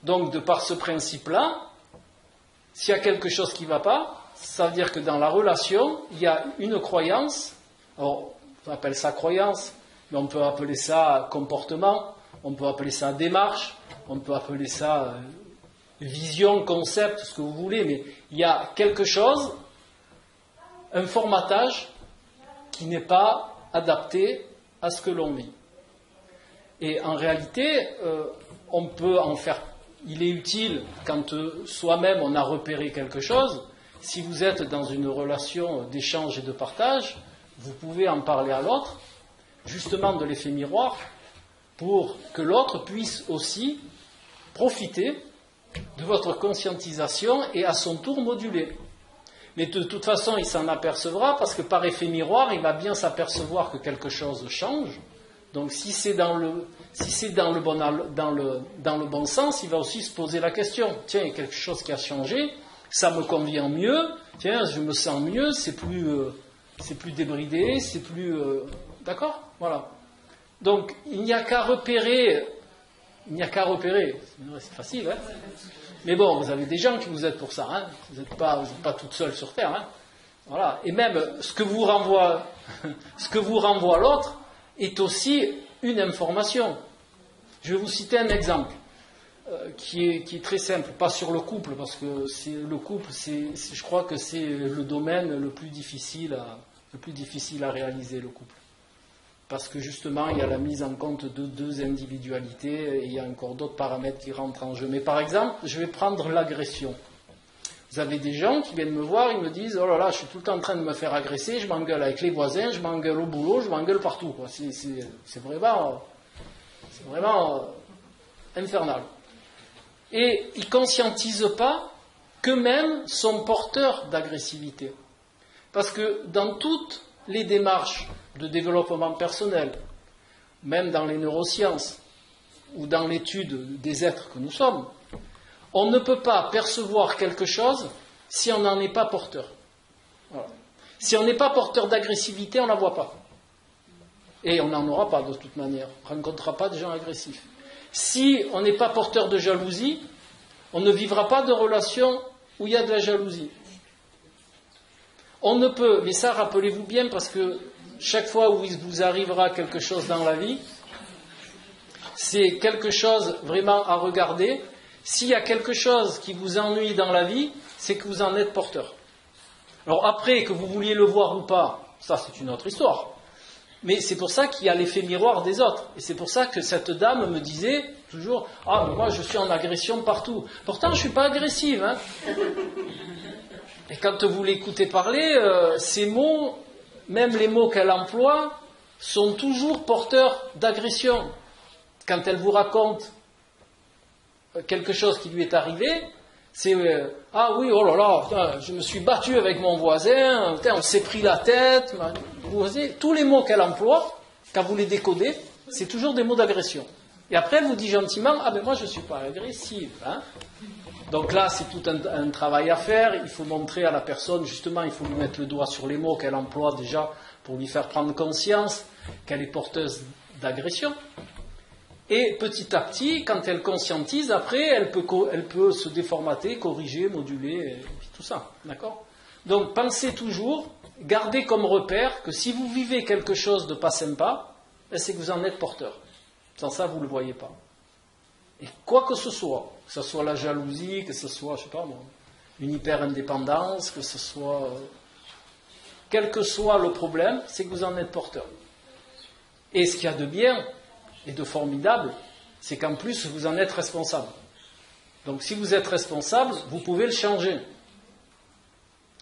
Donc, de par ce principe-là, s'il y a quelque chose qui ne va pas, ça veut dire que dans la relation, il y a une croyance. Alors, on appelle ça croyance, mais on peut appeler ça comportement, on peut appeler ça démarche, on peut appeler ça vision, concept, ce que vous voulez, mais il y a quelque chose, un formatage qui n'est pas adapté à ce que l'on vit. Et en réalité, on peut en faire. Il est utile quand soi-même on a repéré quelque chose. Si vous êtes dans une relation d'échange et de partage, vous pouvez en parler à l'autre, justement de l'effet miroir, pour que l'autre puisse aussi profiter de votre conscientisation et à son tour moduler. Mais de toute façon, il s'en apercevra parce que par effet miroir, il va bien s'apercevoir que quelque chose change. Donc si c'est dans le bon sens, il va aussi se poser la question. Tiens, il y a quelque chose qui a changé, ça me convient mieux, tiens, je me sens mieux, c'est plus débridé, c'est plus... D'accord ? Voilà. Donc, il n'y a qu'à repérer, c'est facile, hein ? Mais bon, vous avez des gens qui vous aident pour ça, hein ? Vous n'êtes pas toute seule sur Terre, hein ? Voilà. Et même, ce que vous renvoie l'autre est aussi une information. Je vais vous citer un exemple qui est très simple, pas sur le couple, parce que le couple, je crois que c'est le domaine le plus difficile à réaliser, le couple. Parce que justement, il y a la mise en compte de deux individualités et il y a encore d'autres paramètres qui rentrent en jeu. Mais par exemple, je vais prendre l'agression. Vous avez des gens qui viennent me voir, ils me disent « Oh là là, je suis tout le temps en train de me faire agresser, je m'engueule avec les voisins, je m'engueule au boulot, je m'engueule partout. » quoi. C'est vraiment infernal. Et ils ne conscientisent pas qu'eux-mêmes sont porteurs d'agressivité. Parce que dans toutes les démarches de développement personnel, même dans les neurosciences ou dans l'étude des êtres que nous sommes, on ne peut pas percevoir quelque chose si on n'en est pas porteur. Voilà. Si on n'est pas porteur d'agressivité, on ne la voit pas. Et on n'en aura pas de toute manière. On ne rencontrera pas de gens agressifs. Si on n'est pas porteur de jalousie, on ne vivra pas de relation où il y a de la jalousie. On ne peut, mais ça rappelez-vous bien parce que chaque fois où il vous arrivera quelque chose dans la vie, c'est quelque chose vraiment à regarder. S'il y a quelque chose qui vous ennuie dans la vie, c'est que vous en êtes porteur. Alors après, que vous vouliez le voir ou pas, ça c'est une autre histoire. Mais c'est pour ça qu'il y a l'effet miroir des autres. Et c'est pour ça que cette dame me disait toujours « Ah, mais moi je suis en agression partout. Pourtant je ne suis pas agressive. Hein. » Et quand vous l'écoutez parler, ces mots, même les mots qu'elle emploie, sont toujours porteurs d'agression. Quand elle vous raconte quelque chose qui lui est arrivé, c'est ah oui, oh là là, je me suis battu avec mon voisin, on s'est pris la tête. Vous voyez, tous les mots qu'elle emploie, quand vous les décodez, c'est toujours des mots d'agression. Et après, elle vous dit gentiment, ah ben moi je ne suis pas agressive. Hein. Donc là, c'est tout un travail à faire. Il faut montrer à la personne, justement, il faut lui mettre le doigt sur les mots qu'elle emploie déjà pour lui faire prendre conscience qu'elle est porteuse d'agression. Et petit à petit, quand elle conscientise, après, elle peut se déformater, corriger, moduler, et puis tout ça. D'accord ? Donc, pensez toujours, gardez comme repère que si vous vivez quelque chose de pas sympa, c'est que vous en êtes porteur. Sans ça, vous ne le voyez pas. Et quoi que ce soit la jalousie, que ce soit, je sais pas moi, une hyper-indépendance, que ce soit... quel que soit le problème, c'est que vous en êtes porteur. Et ce qu'il y a de bien et de formidable, c'est qu'en plus, vous en êtes responsable. Donc si vous êtes responsable, vous pouvez le changer.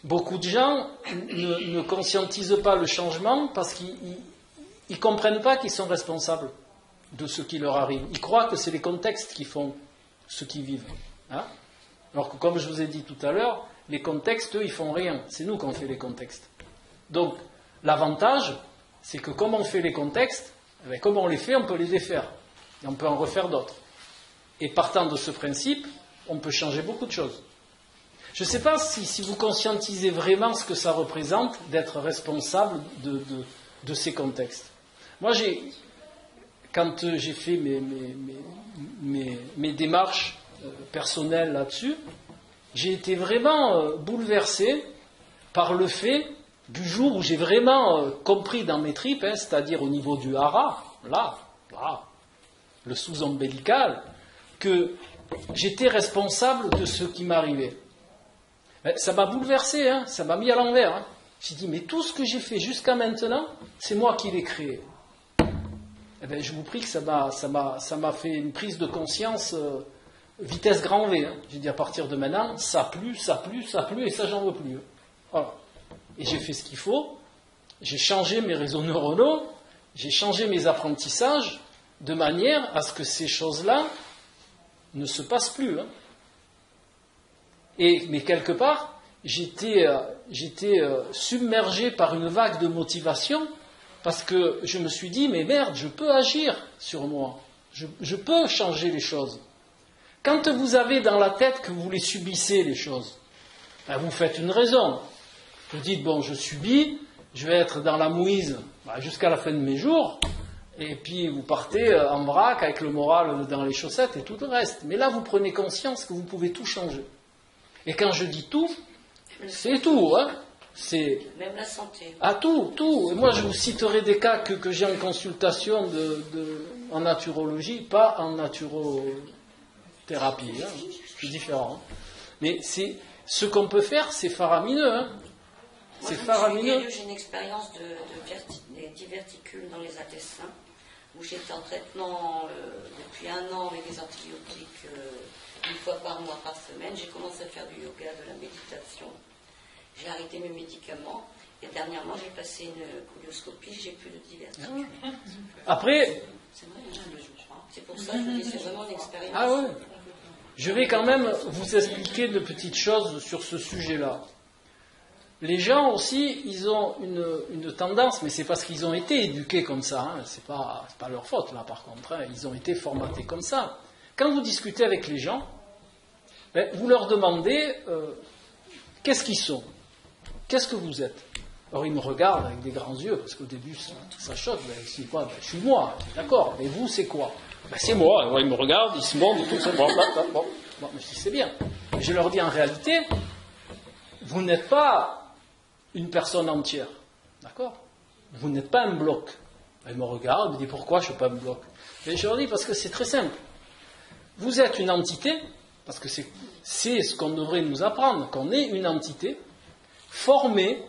Beaucoup de gens ne conscientisent pas le changement parce qu'ils ne comprennent pas qu'ils sont responsables de ce qui leur arrive. Ils croient que c'est les contextes qui font ce qu'ils vivent. Hein? Alors que, comme je vous ai dit tout à l'heure, les contextes, eux, ils font rien. C'est nous qu'on fait les contextes. Donc, l'avantage, c'est que comme on fait les contextes, eh bien, comme on les fait, on peut les défaire. Et on peut en refaire d'autres. Et partant de ce principe, on peut changer beaucoup de choses. Je ne sais pas si vous conscientisez vraiment ce que ça représente d'être responsable de ces contextes. Moi, quand j'ai fait mes démarches personnelles là-dessus, j'ai été vraiment bouleversé par le fait du jour où j'ai vraiment compris dans mes tripes, c'est-à-dire au niveau du hara, là, le sous-ombilical, que j'étais responsable de ce qui m'arrivait. Ça m'a bouleversé, ça m'a mis à l'envers. J'ai dit, mais tout ce que j'ai fait jusqu'à maintenant, c'est moi qui l'ai créé. Je vous prie que ça m'a fait une prise de conscience vitesse grand V. J'ai dit, à partir de maintenant, ça pue, et ça, j'en veux plus. Voilà. Et j'ai fait ce qu'il faut, j'ai changé mes réseaux neuronaux, j'ai changé mes apprentissages, de manière à ce que ces choses-là ne se passent plus. Mais quelque part, j'étais submergé par une vague de motivation, parce que je me suis dit, mais merde, je peux agir sur moi, je peux changer les choses. Quand vous avez dans la tête que vous les subissez, les choses, vous faites une raison. Vous dites, bon, je subis, je vais être dans la mouise jusqu'à la fin de mes jours, et puis vous partez en vrac avec le moral dans les chaussettes et tout le reste. Mais là, vous prenez conscience que vous pouvez tout changer. Et quand je dis tout, c'est tout. C'est même la santé. Ah, tout. Et moi, je vous citerai des cas que j'ai en consultation en naturologie, pas en naturothérapie. C'est différent. Mais ce qu'on peut faire, c'est faramineux. C'est faramineux. J'ai une expérience de diverticules dans les intestins, où j'étais en traitement depuis 1 an avec des antibiotiques 1 fois par mois, par semaine. J'ai commencé à faire du yoga, de la méditation. J'ai arrêté mes médicaments. Et dernièrement, j'ai passé une colioscopie, j'ai plus de diverticules. Après... C'est vrai, je crois. C'est pour ça que je dis c'est vraiment une expérience. Ah ouais. Je vais quand même vous expliquer de petites choses sur ce sujet-là. Les gens aussi, ils ont une tendance, mais c'est parce qu'ils ont été éduqués comme ça, c'est pas leur faute là par contre, ils ont été formatés comme ça. Quand vous discutez avec les gens, vous leur demandez qu'est-ce qu'ils sont, qu'est-ce que vous êtes. Alors ils me regardent avec des grands yeux, parce qu'au début ça choque, je dis quoi, je suis moi, d'accord, et vous c'est quoi? C'est moi. Alors, ils me regardent, ils se montrent, tout ça, bon, mais c'est bien. Et je leur dis en réalité, vous n'êtes pas une personne entière, d'accord? Vous n'êtes pas un bloc. Ils me regardent, ils me disent pourquoi je ne suis pas un bloc? Et je leur dis parce que c'est très simple. Vous êtes une entité, parce que c'est ce qu'on devrait nous apprendre, qu'on est une entité formée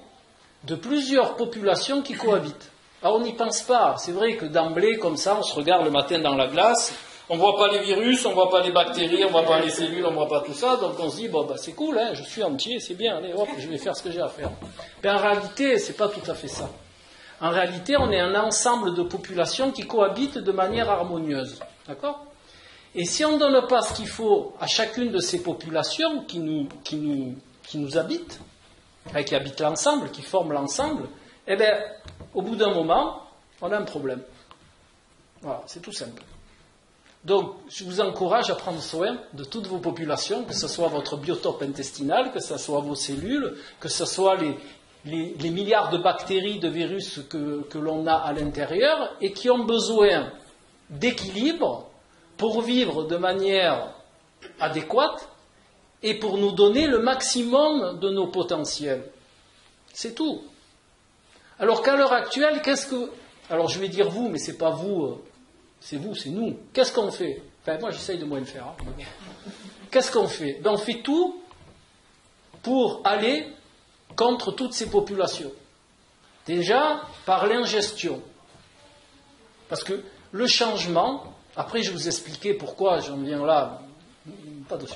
de plusieurs populations qui cohabitent. Alors on n'y pense pas. C'est vrai que d'emblée, comme ça, on se regarde le matin dans la glace, on ne voit pas les virus, on ne voit pas les bactéries, on ne voit pas les cellules, on ne voit pas tout ça, donc on se dit, bon, c'est cool, je suis entier, c'est bien, allez, hop, je vais faire ce que j'ai à faire. Mais en réalité, ce n'est pas tout à fait ça. En réalité, on est un ensemble de populations qui cohabitent de manière harmonieuse. D'accord? Et si on ne donne pas ce qu'il faut à chacune de ces populations qui nous habitent, qui habitent l'ensemble, qui forment l'ensemble, eh bien, au bout d'un moment, on a un problème. Voilà, c'est tout simple. Donc, je vous encourage à prendre soin de toutes vos populations, que ce soit votre biotope intestinal, que ce soit vos cellules, que ce soit les milliards de bactéries, de virus que l'on a à l'intérieur et qui ont besoin d'équilibre pour vivre de manière adéquate et pour nous donner le maximum de nos potentiels. C'est tout. Alors qu'à l'heure actuelle, alors je vais dire vous, mais c'est pas vous, c'est vous, c'est nous. Qu'est-ce qu'on fait? Enfin, moi j'essaye de moins le faire. Qu'est-ce qu'on fait? On fait tout pour aller contre toutes ces populations. Déjà, par l'ingestion. Parce que le changement, après je vais vous expliquer pourquoi j'en viens là, pas dessus.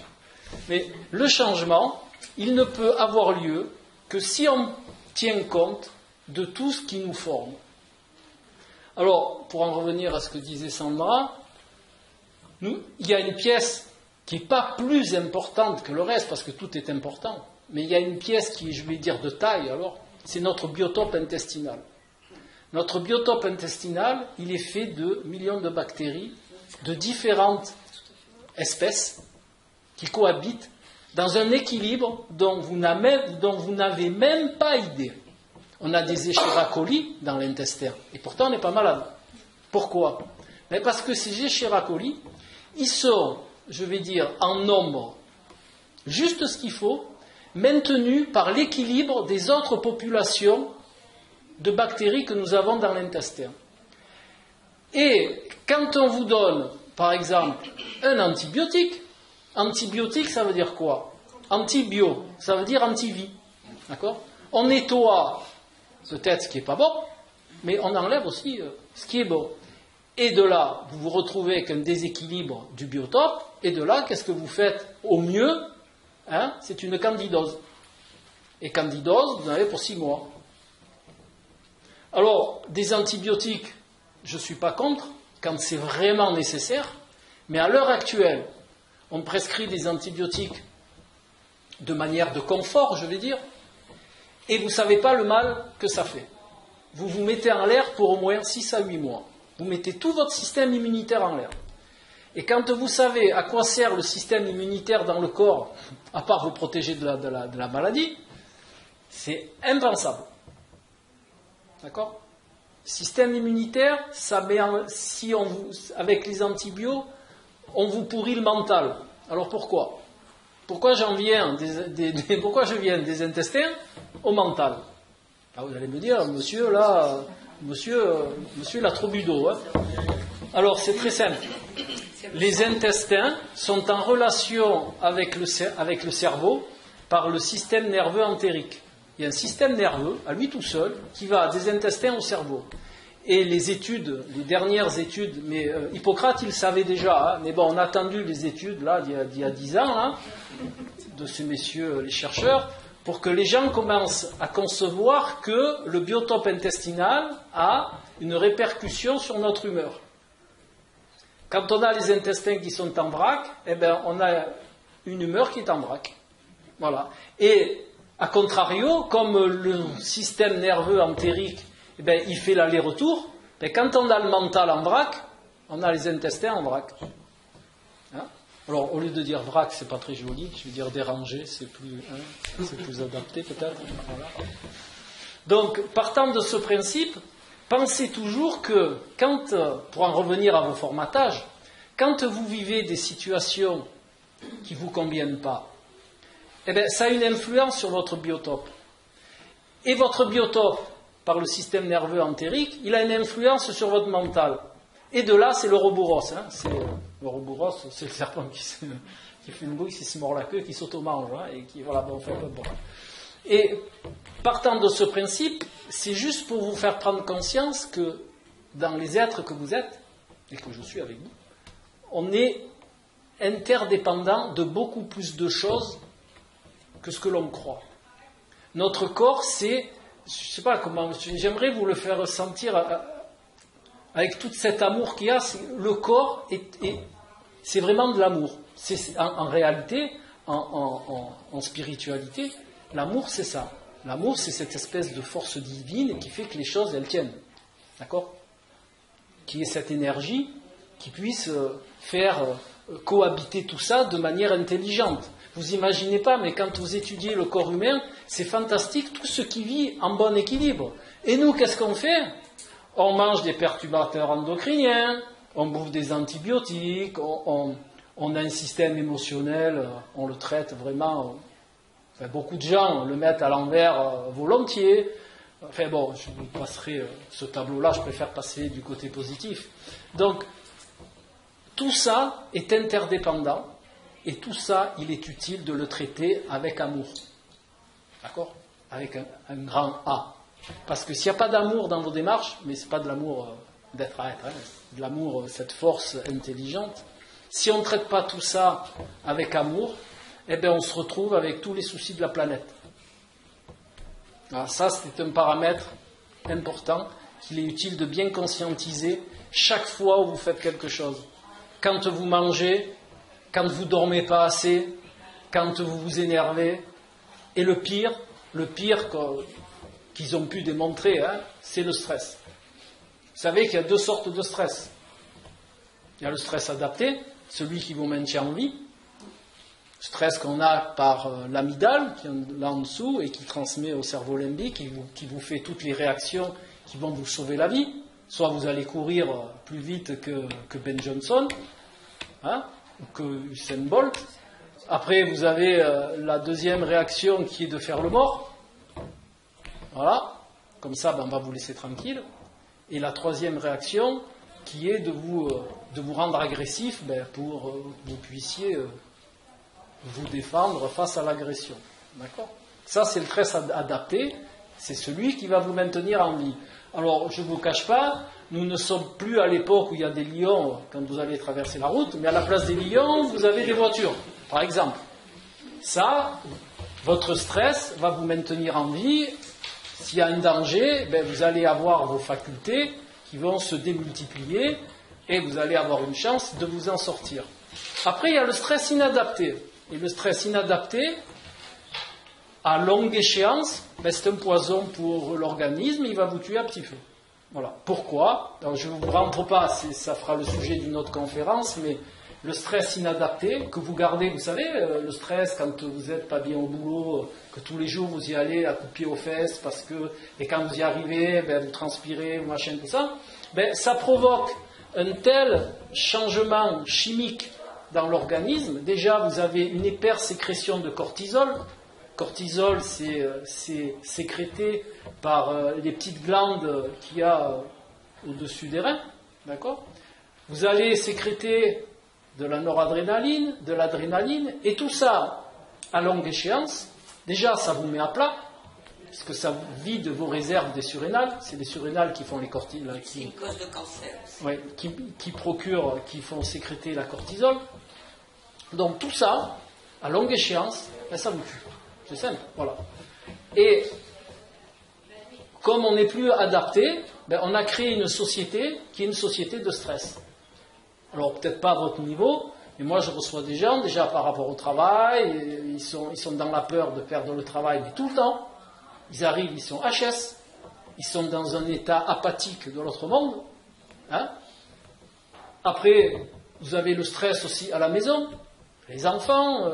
Mais le changement, il ne peut avoir lieu que si on tient compte de tout ce qui nous forme. Alors, pour en revenir à ce que disait Sandra, il y a une pièce qui n'est pas plus importante que le reste, parce que tout est important, mais il y a une pièce qui est, je vais dire, de taille, alors, c'est notre biotope intestinal. Notre biotope intestinal, il est fait de millions de bactéries, de différentes espèces, qui cohabitent dans un équilibre dont vous n'avez même pas idée. On a des Escherichia coli dans l'intestin, et pourtant on n'est pas malade. Pourquoi? Parce que ces Escherichia coli, ils sont, je vais dire, en nombre, juste ce qu'il faut, maintenus par l'équilibre des autres populations de bactéries que nous avons dans l'intestin. Et quand on vous donne, par exemple, un antibiotique ça veut dire quoi? Antibio, ça veut dire antivie. D'accord? On nettoie peut-être ce qui n'est pas bon, mais on enlève aussi ce qui est bon. Et de là, vous vous retrouvez avec un déséquilibre du biotope, et de là, qu'est-ce que vous faites au mieux? C'est une candidose. Et candidose, vous en avez pour 6 mois. Alors, des antibiotiques, je ne suis pas contre, quand c'est vraiment nécessaire, mais à l'heure actuelle, on prescrit des antibiotiques de manière de confort, je vais dire, et vous ne savez pas le mal que ça fait. Vous vous mettez en l'air pour au moins 6 à 8 mois. Vous mettez tout votre système immunitaire en l'air. Et quand vous savez à quoi sert le système immunitaire dans le corps, à part vous protéger de la maladie, c'est impensable. D'accord? Système immunitaire, ça met avec les antibiotiques, on vous pourrit le mental. Alors pourquoi? Pourquoi je viens des intestins au mental? Vous allez me dire, monsieur il a trop bu d'eau. Alors c'est très simple. Les intestins sont en relation avec le cerveau par le système nerveux entérique. Il y a un système nerveux, à lui tout seul, qui va des intestins au cerveau. Et les dernières études, mais Hippocrate, il le savait déjà, mais bon, on a attendu les études, là, d'il y a 10 ans, là, de ces messieurs, les chercheurs, pour que les gens commencent à concevoir que le biotope intestinal a une répercussion sur notre humeur. Quand on a les intestins qui sont en vrac, on a une humeur qui est en vrac. Voilà. Et, a contrario, comme le système nerveux entérique, il fait l'aller-retour, quand on a le mental en vrac, on a les intestins en vrac. Alors, au lieu de dire vrac, c'est pas très joli, je vais dire dérangé, c'est plus adapté peut-être. Voilà. Donc, partant de ce principe, pensez toujours que, pour en revenir à vos formatages, quand vous vivez des situations qui ne vous conviennent pas, ça a une influence sur votre biotope. Et votre biotope, par le système nerveux entérique, il a une influence sur votre mental. Et de là, c'est l'Ouroboros. L'Ouroboros, c'est le serpent qui fait une bouille, qui se mord la queue, qui s'auto-mange. Et qui, voilà, bon, fait un peu bon. Et partant de ce principe, c'est juste pour vous faire prendre conscience que dans les êtres que vous êtes, et que je suis avec vous, on est interdépendant de beaucoup plus de choses que ce que l'on croit. Notre corps, c'est, je ne sais pas comment, j'aimerais vous le faire sentir avec tout cet amour qu'il y a. Le corps, c'est vraiment de l'amour. En réalité, en spiritualité, l'amour, c'est ça. L'amour, c'est cette espèce de force divine qui fait que les choses, elles tiennent. D'accord? Qui est cette énergie qui puisse faire cohabiter tout ça de manière intelligente. Vous imaginez pas, mais quand vous étudiez le corps humain, c'est fantastique, tout ce qui vit en bon équilibre. Et nous, qu'est-ce qu'on fait? On mange des perturbateurs endocriniens, on bouffe des antibiotiques, on a un système émotionnel, on le traite vraiment. Beaucoup de gens le mettent à l'envers volontiers. Enfin bon, je vous passerai ce tableau-là, je préfère passer du côté positif. Donc, tout ça est interdépendant, et tout ça, il est utile de le traiter avec amour. D'accord? Avec un grand A. Parce que s'il n'y a pas d'amour dans vos démarches, mais ce n'est pas de l'amour d'être à être, c'est de l'amour, cette force intelligente. Si on ne traite pas tout ça avec amour, on se retrouve avec tous les soucis de la planète. Alors ça, c'est un paramètre important qu'il est utile de bien conscientiser chaque fois où vous faites quelque chose. Quand vous mangez, quand vous ne dormez pas assez, quand vous vous énervez. Et le pire qu'ils ont pu démontrer, c'est le stress. Vous savez qu'il y a 2 sortes de stress. Il y a le stress adapté, celui qui vous maintient en vie, stress qu'on a par l'amygdale, qui est là en dessous, et qui transmet au cerveau limbique, qui vous fait toutes les réactions qui vont vous sauver la vie. Soit vous allez courir plus vite que Ben Johnson, hein, ou que Usain Bolt. Après, vous avez la deuxième réaction qui est de faire le mort. Voilà. Comme ça, on va vous laisser tranquille. Et la troisième réaction qui est de vous rendre agressif pour que vous puissiez vous défendre face à l'agression. D'accord ? Ça, c'est le stress adapté. C'est celui qui va vous maintenir en vie. Alors, je ne vous cache pas, nous ne sommes plus à l'époque où il y a des lions quand vous allez traverser la route, mais à la place des lions, vous avez des voitures, par exemple. Ça, votre stress va vous maintenir en vie. S'il y a un danger, vous allez avoir vos facultés qui vont se démultiplier et vous allez avoir une chance de vous en sortir. Après, il y a le stress inadapté. Et le stress inadapté, à longue échéance, c'est un poison pour l'organisme, il va vous tuer à petit feu. Voilà. Pourquoi ? Alors, je ne vous rentre pas, ça fera le sujet d'une autre conférence, mais le stress inadapté que vous gardez, vous savez, le stress quand vous n'êtes pas bien au boulot, que tous les jours vous y allez à coups de pied aux fesses, et quand vous y arrivez, vous transpirez, machin, tout ça, ça provoque un tel changement chimique dans l'organisme. Déjà, vous avez une hypersécrétion de cortisol. Cortisol, c'est sécrété par les petites glandes qu'il y a au-dessus des reins. D'accord ? Vous allez sécréter de la noradrénaline, de l'adrénaline, et tout ça, à longue échéance, déjà, ça vous met à plat, puisque ça vide vos réserves des surrénales. C'est les surrénales qui font les cortisol. C'est une cause de cancer aussi. Oui, qui font sécréter la cortisol. Donc tout ça, à longue échéance, ça vous tue. C'est simple, voilà. Et comme on n'est plus adapté, on a créé une société qui est une société de stress. Alors peut-être pas à votre niveau, mais moi je reçois des gens déjà par rapport au travail, ils sont dans la peur de perdre le travail, mais tout le temps. Ils arrivent, ils sont HS, ils sont dans un état apathique de l'autre monde. Hein. Après, vous avez le stress aussi à la maison, les enfants,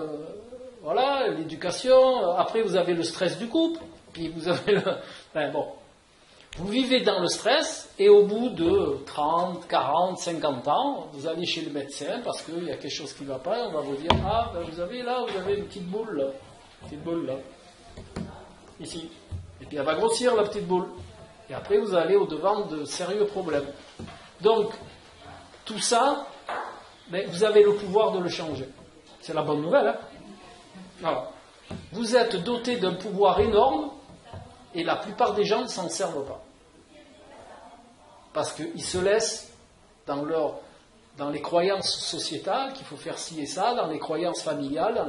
voilà, l'éducation. Après, vous avez le stress du couple, puis vous avez Vous vivez dans le stress et au bout de 30, 40, 50 ans, vous allez chez le médecin parce qu'il y a quelque chose qui ne va pas et on va vous dire vous avez une petite boule là. Petite boule là. Ici. Et puis elle va grossir la petite boule. Et après vous allez au-devant de sérieux problèmes. Donc, tout ça, vous avez le pouvoir de le changer. C'est la bonne nouvelle. Hein. Alors, vous êtes doté d'un pouvoir énorme. Et la plupart des gens ne s'en servent pas. Parce qu'ils se laissent dans les croyances sociétales, qu'il faut faire ci et ça, dans les croyances familiales,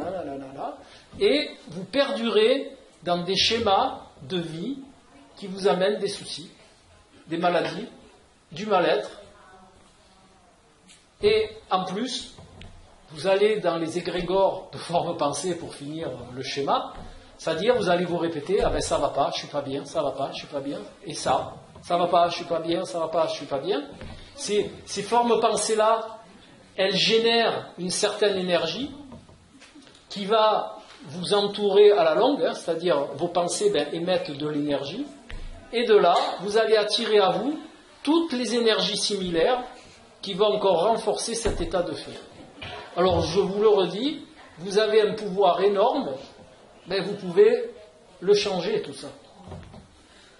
et vous perdurez dans des schémas de vie qui vous amènent des soucis, des maladies, du mal-être. Et en plus, vous allez dans les égrégores de forme pensée pour finir le schéma. C'est-à-dire, vous allez vous répéter, ça va pas, je suis pas bien, ça va pas, je suis pas bien, et ça va pas, je suis pas bien, ça va pas, je suis pas bien. Ces formes pensées-là, elles génèrent une certaine énergie qui va vous entourer à la longue, c'est-à-dire vos pensées émettent de l'énergie, et de là, vous allez attirer à vous toutes les énergies similaires qui vont encore renforcer cet état de fait. Alors, je vous le redis, vous avez un pouvoir énorme. Vous pouvez le changer, tout ça.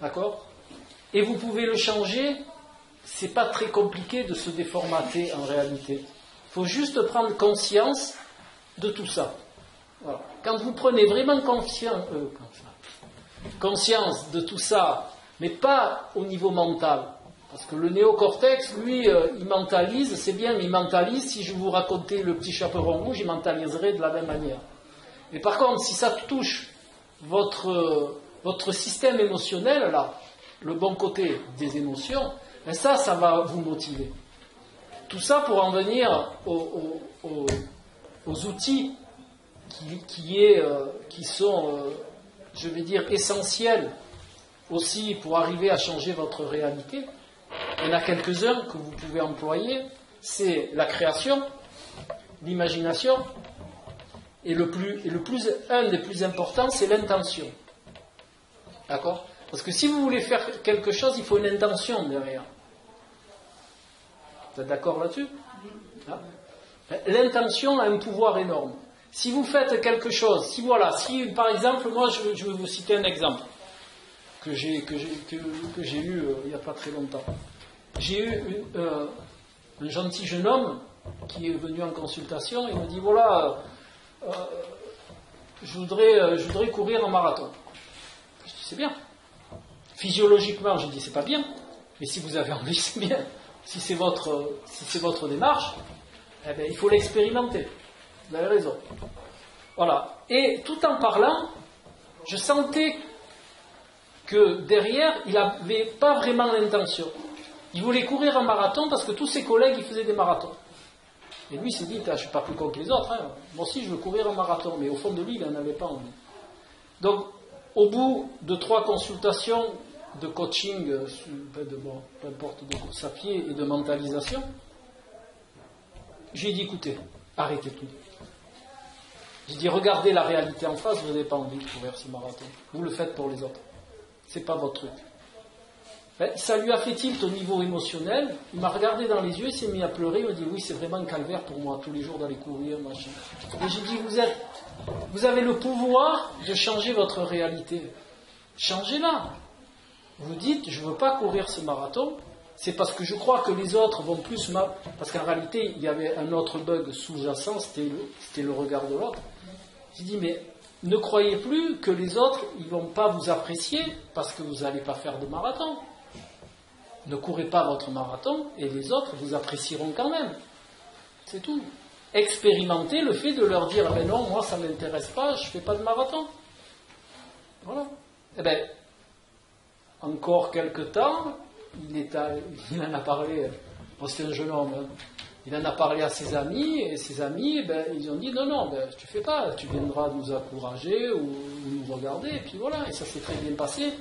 D'accord ? Et vous pouvez le changer, c'est pas très compliqué de se déformater en réalité. Il faut juste prendre conscience de tout ça. Voilà. Quand vous prenez vraiment conscience de tout ça, mais pas au niveau mental, parce que le néocortex, lui, il mentalise, c'est bien, mais il mentalise, si je vous racontais le petit chaperon rouge, il mentaliserait de la même manière. Mais par contre, si ça touche votre système émotionnel, là, le bon côté des émotions, ça va vous motiver. Tout ça pour en venir aux outils qui sont, je vais dire, essentiels aussi pour arriver à changer votre réalité. Il y en a quelques-uns que vous pouvez employer. C'est la création, l'imagination, Et un des plus importants, c'est l'intention. D'accord? Parce que si vous voulez faire quelque chose, il faut une intention derrière. Vous êtes d'accord là-dessus? Hein? L'intention a un pouvoir énorme. Si vous faites quelque chose, si par exemple, moi je vais vous citer un exemple que j'ai eu il n'y a pas très longtemps. J'ai eu un gentil jeune homme qui est venu en consultation et me dit voilà, je voudrais courir un marathon. Je dis c'est bien. Physiologiquement, je dis c'est pas bien, mais si vous avez envie, c'est bien. Si c'est votre démarche, eh bien, il faut l'expérimenter. Vous avez raison. Voilà. Et tout en parlant, je sentais que derrière, il n'avait pas vraiment l'intention. Il voulait courir un marathon parce que tous ses collègues, ils faisaient des marathons. Et lui, il s'est dit, je ne suis pas plus con que les autres. Hein. Moi aussi, je veux courir un marathon. Mais au fond de lui, il n'en avait pas envie. Donc, au bout de 3 consultations de coaching, peu importe, de course à pied et de mentalisation, j'ai dit, écoutez, arrêtez tout. J'ai dit, regardez la réalité en face, vous n'avez pas envie de courir ce marathon. Vous le faites pour les autres. C'est pas votre truc. Ça lui a fait tilt au niveau émotionnel. Il m'a regardé dans les yeux, il s'est mis à pleurer. Il m'a dit, oui, c'est vraiment un calvaire pour moi, tous les jours d'aller courir, machin. Et j'ai dit, vous avez le pouvoir de changer votre réalité. Changez-la. Vous dites, je ne veux pas courir ce marathon. C'est parce que je crois que les autres vont plus mal. Parce qu'en réalité, il y avait un autre bug sous-jacent, c'était le regard de l'autre. J'ai dit, mais ne croyez plus que les autres, ils ne vont pas vous apprécier parce que vous n'allez pas faire de marathon. Ne courez pas votre marathon et les autres vous apprécieront quand même. C'est tout. Expérimentez le fait de leur dire, ben non, moi ça ne m'intéresse pas, je ne fais pas de marathon. Voilà. Eh bien, encore quelques temps, il en a parlé, bon, c'est un jeune homme, hein. Il en a parlé à ses amis, et ses amis, ils ont dit, non, tu fais pas, tu viendras nous encourager ou nous regarder, et puis voilà, et ça s'est très bien passé.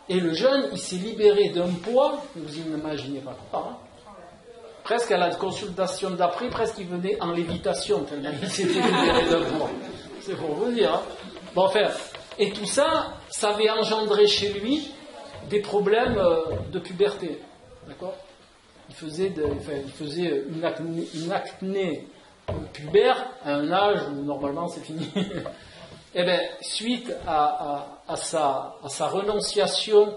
Et le jeune, il s'est libéré d'un poids, vous n'imaginez pas quoi, hein. Presque à la consultation d'après, presque il venait en lévitation, tellement il s'était libéré d'un poids. C'est pour vous dire, hein. Bon, enfin, et tout ça, ça avait engendré chez lui des problèmes de puberté, d'accord? Il faisait une acné pubère à un âge où normalement c'est fini. Et bien, suite à sa renonciation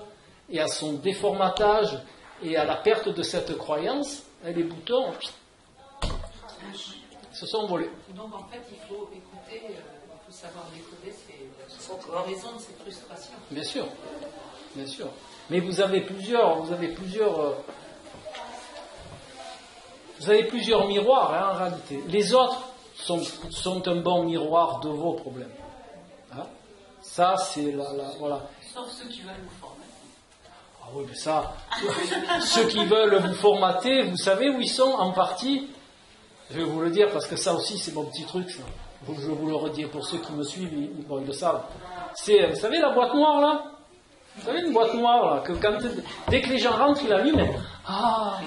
et à son déformatage et à la perte de cette croyance, les boutons se sont envolés. Donc en fait, il faut écouter, il faut savoir décoder la raison de ces frustrations. Bien sûr, bien sûr. Mais vous avez plusieurs miroirs, hein, en réalité. Les autres sont un bon miroir de vos problèmes. Hein? Ça, c'est voilà. Sauf ceux qui veulent vous former. Ah oui, mais ça, ceux qui veulent vous formater, vous savez où ils sont en partie. Je vais vous le dire parce que ça aussi, c'est mon petit truc. Ça. Je vous le redis pour ceux qui me suivent, ils le savent. C'est, vous savez, la boîte noire là. Vous savez, une boîte noire, là, que dès que les gens rentrent, ils l'allument. Ah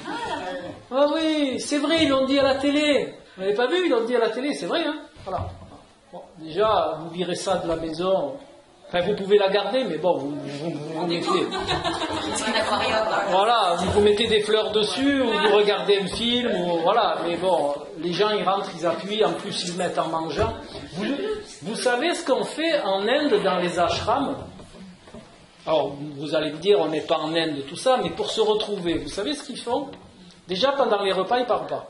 oui, c'est vrai, ils l'ont dit à la télé. Vous n'avez pas vu, ils l'ont dit à la télé, c'est vrai, hein. Voilà. Bon, déjà, vous virez ça de la maison. Enfin, vous pouvez la garder, mais bon, vous mettez. Voilà, vous mettez des fleurs dessus, ou vous regardez un film, ou voilà. Mais bon, les gens, ils rentrent, ils appuient, en plus, ils mettent en mangeant. Vous savez ce qu'on fait en Inde dans les ashrams? Alors, vous allez me dire, on n'est pas en Inde, tout ça, mais pour se retrouver, vous savez ce qu'ils font? Déjà, pendant les repas, ils ne parlent pas.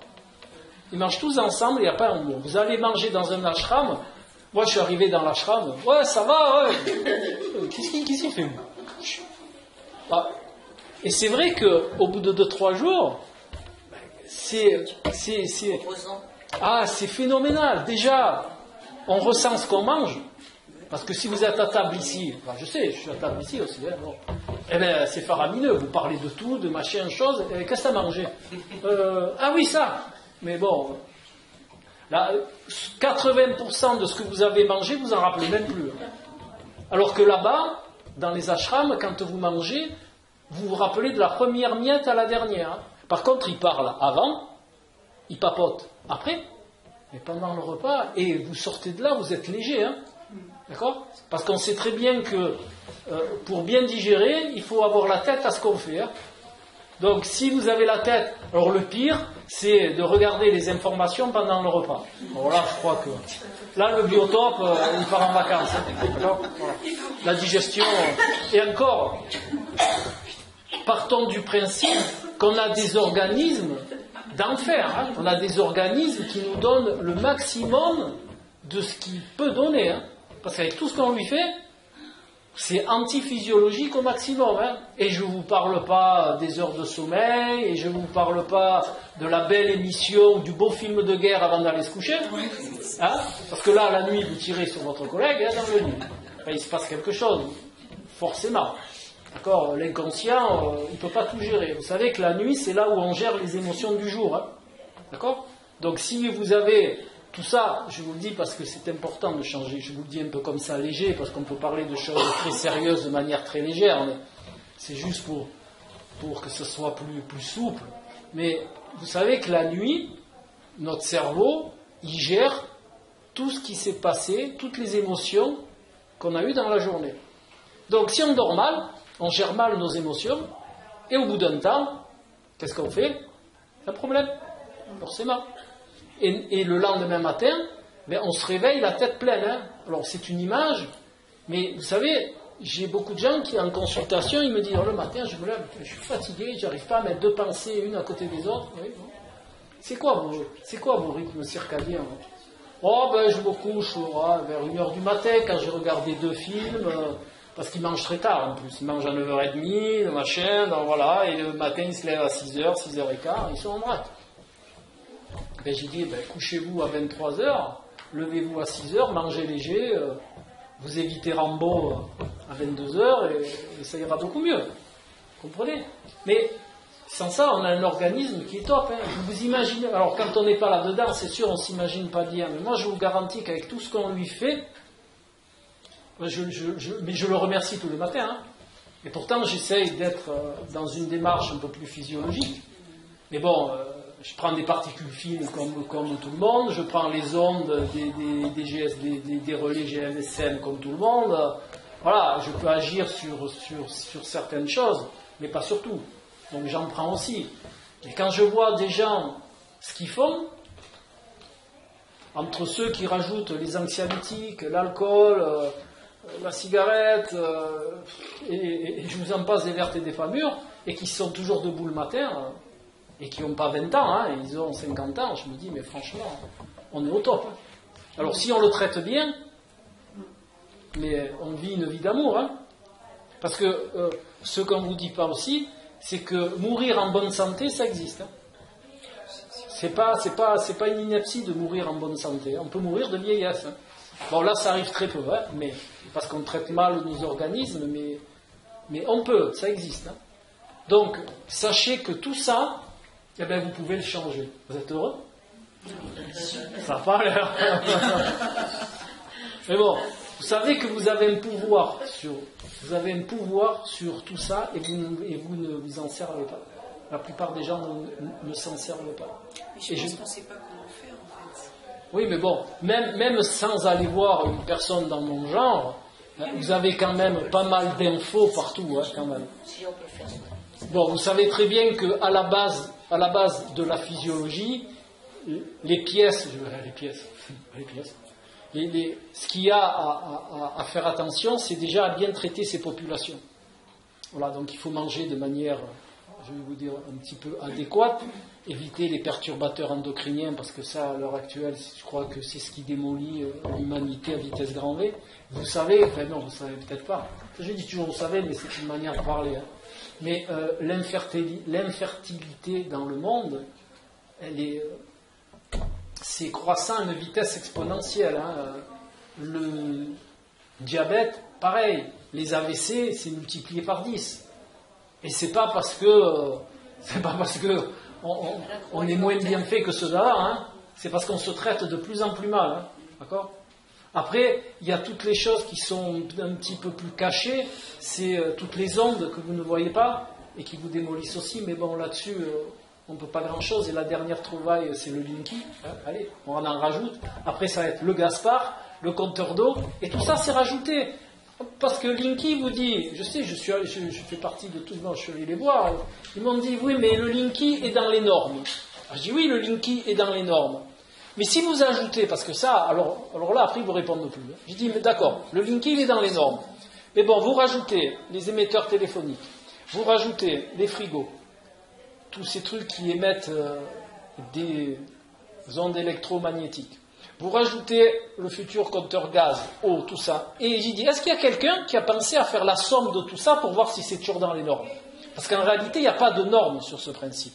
Ils mangent tous ensemble, il n'y a pas un mot. Vous allez manger dans un ashram. Moi, je suis arrivé dans l'ashram. Ouais, ça va, ouais. Qu'est-ce qu'il fait? Ah. Et c'est vrai qu'au bout de 2-3 jours, c'est phénoménal. Déjà, on ressent ce qu'on mange. Parce que si vous êtes à table ici, enfin, je sais, je suis à table ici aussi, hein, bon. Eh bien, c'est faramineux, vous parlez de tout, de machin, chose, qu'est-ce que t'as mangé? Ah oui, ça. Mais bon, là, 80% de ce que vous avez mangé, vous en rappelez même plus. Alors que là-bas, dans les ashrams, quand vous mangez, vous vous rappelez de la première miette à la dernière. Par contre, ils parlent avant, ils papotent après, mais pendant le repas, et vous sortez de là, vous êtes léger, hein, d'accord? Parce qu'on sait très bien que pour bien digérer, il faut avoir la tête à ce qu'on fait. Hein. Donc si vous avez la tête, alors le pire, c'est de regarder les informations pendant le repas. Alors là, je crois que là, le biotope, il part en vacances. Hein. D'accord? Voilà. La digestion, et encore, partons du principe qu'on a des organismes d'enfer. Hein. On a des organismes qui nous donnent le maximum de ce qu'il peut donner. Hein. Parce qu'avec tout ce qu'on lui fait, c'est antiphysiologique au maximum. Hein. Et je ne vous parle pas des heures de sommeil, et je ne vous parle pas de la belle émission, du beau film de guerre avant d'aller se coucher. Hein. Parce que là, la nuit, vous tirez sur votre collègue hein, dans le lit. Enfin, il se passe quelque chose, forcément. D'accord, l'inconscient, il ne peut pas tout gérer. Vous savez que la nuit, c'est là où on gère les émotions du jour. Hein. D'accord? Donc si vous avez tout ça, je vous le dis parce que c'est important de changer. Je vous le dis un peu comme ça, léger, parce qu'on peut parler de choses très sérieuses de manière très légère. Mais c'est juste pour que ce soit plus souple. Mais vous savez que la nuit, notre cerveau, il gère tout ce qui s'est passé, toutes les émotions qu'on a eues dans la journée. Donc si on dort mal, on gère mal nos émotions, et au bout d'un temps, qu'est-ce qu'on fait? Un problème, forcément. Et le lendemain matin, ben, on se réveille la tête pleine. Hein. Alors c'est une image, mais vous savez, j'ai beaucoup de gens qui en consultation, ils me disent le matin, je me lève, je suis fatigué, j'arrive pas à mettre deux pensées une à côté des autres. Oui, bon. C'est quoi vos rythmes circadiens? Oh ben je me couche vers 1h du matin quand j'ai regardé 2 films. Parce qu'ils mangent très tard en plus, ils mangent à 9h30, le machin, donc voilà, et le matin ils se lèvent à 6h, 6h15, ils sont en vrac. Ben, j'ai dit, couchez-vous à 23h, levez-vous à 6h, mangez léger, vous évitez Rambo à 22h et ça ira beaucoup mieux. Vous comprenez? Mais sans ça, on a un organisme qui est top. Hein. Vous imaginez, alors quand on n'est pas là-dedans, c'est sûr, on ne s'imagine pas bien, mais moi je vous garantis qu'avec tout ce qu'on lui fait, mais je le remercie tous les matins. Hein. Et pourtant, j'essaye d'être dans une démarche un peu plus physiologique. Mais bon, je prends des particules fines comme tout le monde, je prends les ondes des relais GSM comme tout le monde. Voilà, je peux agir sur certaines choses, mais pas sur tout. Donc j'en prends aussi. Et quand je vois des gens ce qu'ils font, entre ceux qui rajoutent les anxiolytiques, l'alcool, la cigarette, et je vous en passe des vertes et des pas mûres, et qui sont toujours debout le matin, et qui n'ont pas 20 ans, hein, ils ont 50 ans, je me dis, mais franchement, on est au top. Hein. Alors si on le traite bien, mais on vit une vie d'amour, hein, parce que ce qu'on ne vous dit pas aussi, c'est que mourir en bonne santé, ça existe. Hein. C'est pas une ineptie de mourir en bonne santé. On peut mourir de vieillesse. Hein. Bon, là, ça arrive très peu, hein, mais parce qu'on traite mal nos organismes, mais on peut, ça existe. Hein. Donc, sachez que tout ça, eh bien, vous pouvez le changer. Vous êtes heureux? Ça n'a pas l'air. Mais bon, vous savez que vous avez un pouvoir sur tout ça, et vous ne vous en servez pas. La plupart des gens ne s'en servent pas. Mais je pense qu'on ne sait pas comment faire, en fait. Oui, mais bon, même sans aller voir une personne dans mon genre, vous avez quand même pas mal d'infos partout, hein, quand même. Si on peut faire ça. Bon, vous savez très bien qu'à la base de la physiologie, ce qu'il y a à faire attention, c'est déjà à bien traiter ces populations. Voilà, donc il faut manger de manière, je vais vous dire, un petit peu adéquate, éviter les perturbateurs endocriniens, parce que ça, à l'heure actuelle, je crois que c'est ce qui démolit l'humanité à vitesse grand V. Vous savez, enfin non, vous ne savez peut-être pas. Je dis toujours vous savez, mais c'est une manière de parler. Hein. Mais l'infertilité dans le monde, c'est croissant à une vitesse exponentielle. Hein. Le diabète, pareil. Les AVC, c'est multiplié par 10. Et c'est pas parce que on est moins bien fait que ceux-là. Hein. C'est parce qu'on se traite de plus en plus mal. Hein. D'accord ? Après, il y a toutes les choses qui sont un petit peu plus cachées, c'est toutes les ondes que vous ne voyez pas et qui vous démolissent aussi, mais bon, là-dessus, on ne peut pas grand-chose, et la dernière trouvaille, c'est le Linky. Hein, allez, on en rajoute. Après, ça va être le Gaspard, le compteur d'eau, et tout ça, c'est rajouté. Parce que Linky vous dit, je sais, je fais partie de tout le monde, je suis allé les voir, ils m'ont dit, oui, mais le Linky est dans les normes. Alors, je dis, oui, le Linky est dans les normes. Mais si vous ajoutez, parce que ça, alors là, après, ils ne vous répondent plus. Je dis, mais d'accord, le Linky, il est dans les normes. Mais bon, vous rajoutez les émetteurs téléphoniques, vous rajoutez les frigos, tous ces trucs qui émettent des ondes électromagnétiques. Vous rajoutez le futur compteur gaz, eau, tout ça. Et j'ai dit, est-ce qu'il y a quelqu'un qui a pensé à faire la somme de tout ça pour voir si c'est toujours dans les normes? Parce qu'en réalité, il n'y a pas de normes sur ce principe.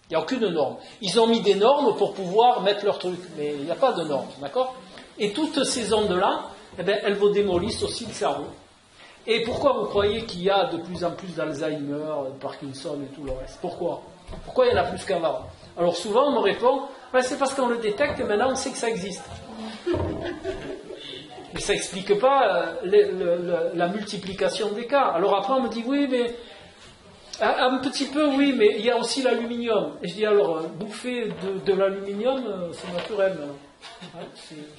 Il n'y a aucune norme. Ils ont mis des normes pour pouvoir mettre leur truc, mais il n'y a pas de normes, d'accord? Et toutes ces ondes-là, eh bien, elles vous démolissent aussi le cerveau. Et pourquoi vous croyez qu'il y a de plus en plus d'Alzheimer, de Parkinson et tout le reste? Pourquoi il y en a plus qu'avant? Alors souvent, on me répond, ben, c'est parce qu'on le détecte et maintenant on sait que ça existe. Mais ça n'explique pas la multiplication des cas. Alors après, on me dit, oui, mais un petit peu, oui, mais il y a aussi l'aluminium. Et je dis, alors, bouffer de l'aluminium, c'est naturel.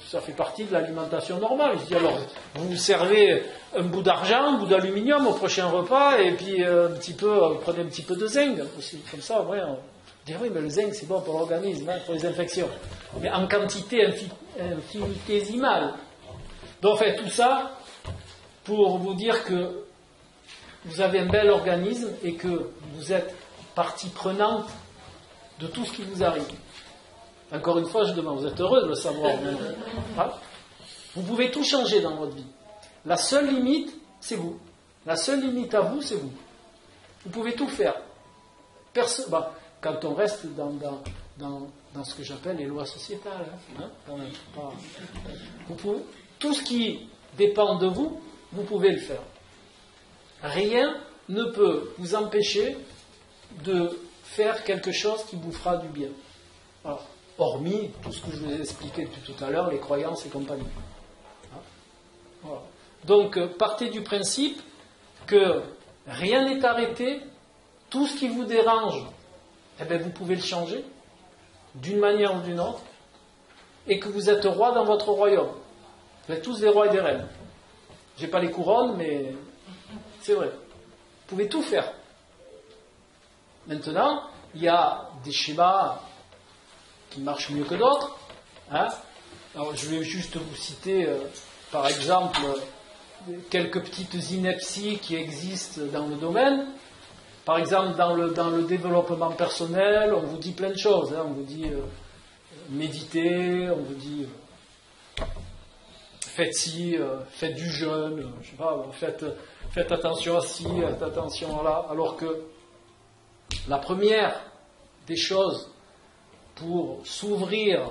Ça fait partie de l'alimentation normale. Je dis, alors, vous servez un bout d'argent, un bout d'aluminium au prochain repas, et puis prenez un petit peu de zinc aussi. Comme ça, ouais, on dit, oui, mais le zinc, c'est bon pour l'organisme, hein, pour les infections. Mais en quantité infinitésimale. Donc, en fait, tout ça pour vous dire que vous avez un bel organisme et que vous êtes partie prenante de tout ce qui vous arrive. Encore une fois, je demande, vous êtes heureux de le savoir. Hein? Vous pouvez tout changer dans votre vie. La seule limite, c'est vous. La seule limite à vous, c'est vous. Vous pouvez tout faire. Quand on reste dans ce que j'appelle les lois sociétales. Hein, quand même, tout ce qui dépend de vous, vous pouvez le faire. Rien ne peut vous empêcher de faire quelque chose qui vous fera du bien. Alors, hormis tout ce que je vous ai expliqué depuis tout à l'heure, les croyances et compagnie. Voilà. Donc, partez du principe que rien n'est arrêté, tout ce qui vous dérange, eh bien, vous pouvez le changer, d'une manière ou d'une autre, et que vous êtes roi dans votre royaume. Vous êtes tous des rois et des reines. Je n'ai pas les couronnes, mais c'est vrai. Vous pouvez tout faire. Maintenant, il y a des schémas qui marchent mieux que d'autres. Hein. Alors, je vais juste vous citer, par exemple, quelques petites inepties qui existent dans le domaine. Par exemple, dans le développement personnel, on vous dit plein de choses. Hein. On vous dit méditez, on vous dit faites ci, faites du jeûne, je sais pas, faites attention à ci, faites attention à là. Alors que la première des choses pour s'ouvrir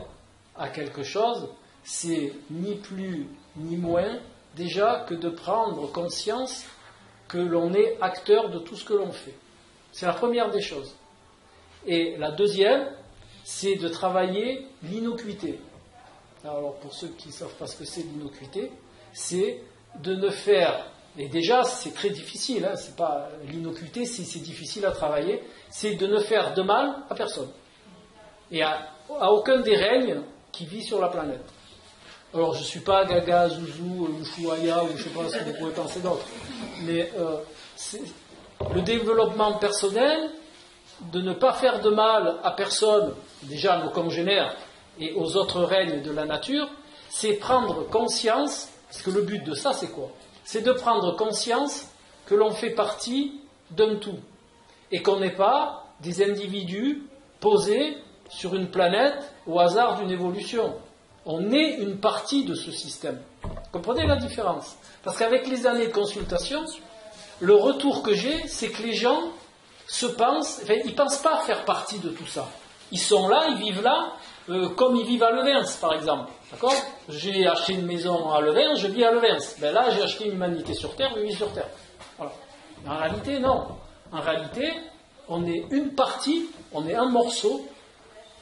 à quelque chose, c'est ni plus ni moins déjà que de prendre conscience que l'on est acteur de tout ce que l'on fait. C'est la première des choses. Et la deuxième, c'est de travailler l'innocuité. Alors pour ceux qui ne savent pas ce que c'est l'innocuité, c'est de ne faire, et déjà c'est très difficile, hein, c'est pas l'innocuité, c'est difficile à travailler, c'est de ne faire de mal à personne. Et à aucun des règnes qui vit sur la planète. Alors je ne suis pas Gaga, Zouzou, Ushuaïa, ou je ne sais pas ce que vous pouvez penser d'autre. Mais le développement personnel, de ne pas faire de mal à personne, déjà à nos congénères et aux autres règnes de la nature, c'est prendre conscience, parce que le but de ça c'est quoi? C'est de prendre conscience que l'on fait partie d'un tout. Et qu'on n'est pas des individus posés sur une planète au hasard d'une évolution. On est une partie de ce système. Comprenez la différence? Parce qu'avec les années de consultation, le retour que j'ai, c'est que les gens ils ne pensent pas faire partie de tout ça. Ils sont là, ils vivent là, comme ils vivent à Levens, par exemple. D'accord? J'ai acheté une maison à Levens, je vis à Levens. Ben là, j'ai acheté une humanité sur Terre, je vis sur Terre. Voilà. En réalité, non. En réalité, on est une partie, on est un morceau,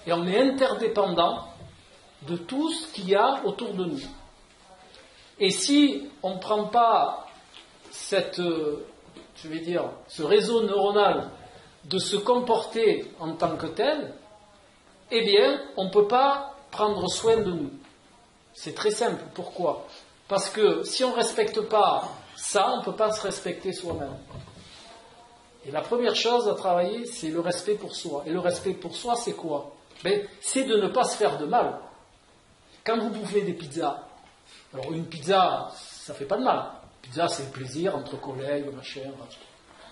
et on est interdépendant de tout ce qu'il y a autour de nous. Et si on ne prend pas ce réseau neuronal de se comporter en tant que tel, eh bien, on ne peut pas prendre soin de nous. C'est très simple. Pourquoi ? Parce que si on ne respecte pas ça, on ne peut pas se respecter soi-même. Et la première chose à travailler, c'est le respect pour soi. Et le respect pour soi, c'est quoi ? C'est de ne pas se faire de mal. Quand vous bouffez des pizzas, alors une pizza, ça ne fait pas de mal. Une pizza, c'est le plaisir entre collègues, machin.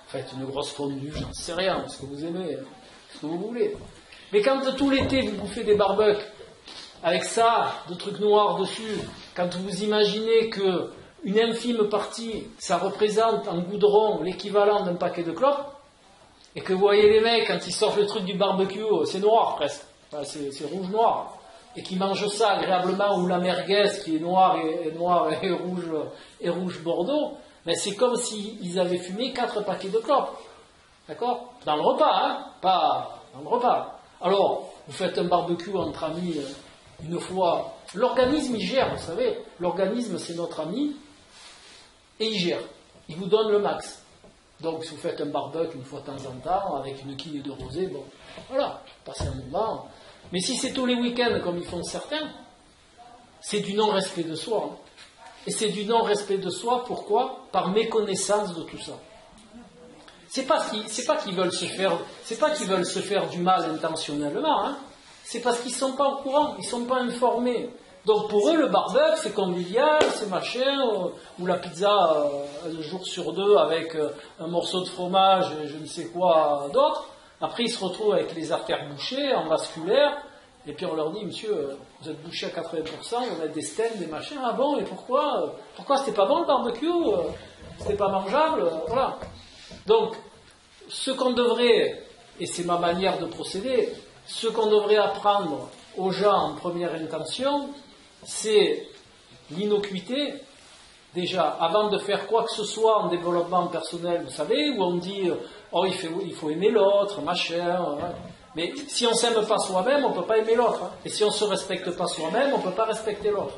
Faites une grosse fondue, j'en sais rien, ce que vous aimez, ce que vous voulez. Mais quand tout l'été vous bouffez des barbecues, avec ça, de trucs noirs dessus, quand vous imaginez que une infime partie, ça représente en goudron l'équivalent d'un paquet de clopes, et que vous voyez les mecs, quand ils sortent le truc du barbecue, c'est noir presque, enfin, c'est rouge-noir, et qu'ils mangent ça agréablement, ou la merguez qui est noire et rouge bordeaux, mais c'est comme s'ils avaient fumé 4 paquets de clopes. D'accord ? Dans le repas, hein ? Pas dans le repas. Alors, vous faites un barbecue entre amis une fois. L'organisme, il gère, vous savez. L'organisme, c'est notre ami. Et il gère. Il vous donne le max. Donc, si vous faites un barbecue une fois de temps en temps, avec une quille de rosé, bon, voilà, passez un moment. Mais si c'est tous les week-ends, comme ils font certains, c'est du non-respect de soi. Hein. Et c'est du non-respect de soi, pourquoi ? Par méconnaissance de tout ça. C'est pas qu'ils veulent se faire du mal intentionnellement, hein. C'est parce qu'ils ne sont pas au courant, ils ne sont pas informés. Donc pour eux, le barbecue, c'est convivial, c'est machin, ou la pizza un jour sur 2 avec un morceau de fromage et je ne sais quoi d'autre. Après, ils se retrouvent avec les artères bouchées, en vasculaire, et puis on leur dit, monsieur, vous êtes bouché à 80%, on va mettre des steaks, des machins, ah bon, et pourquoi c'était pas bon le barbecue, c'était pas mangeable, voilà. Donc, ce qu'on devrait, et c'est ma manière de procéder, ce qu'on devrait apprendre aux gens en première intention, c'est l'innocuité. Déjà, avant de faire quoi que ce soit en développement personnel, vous savez, où on dit oh, il faut aimer l'autre, machin. Hein. Mais si on ne s'aime pas soi-même, on ne peut pas aimer l'autre. Hein. Et si on ne se respecte pas soi-même, on ne peut pas respecter l'autre.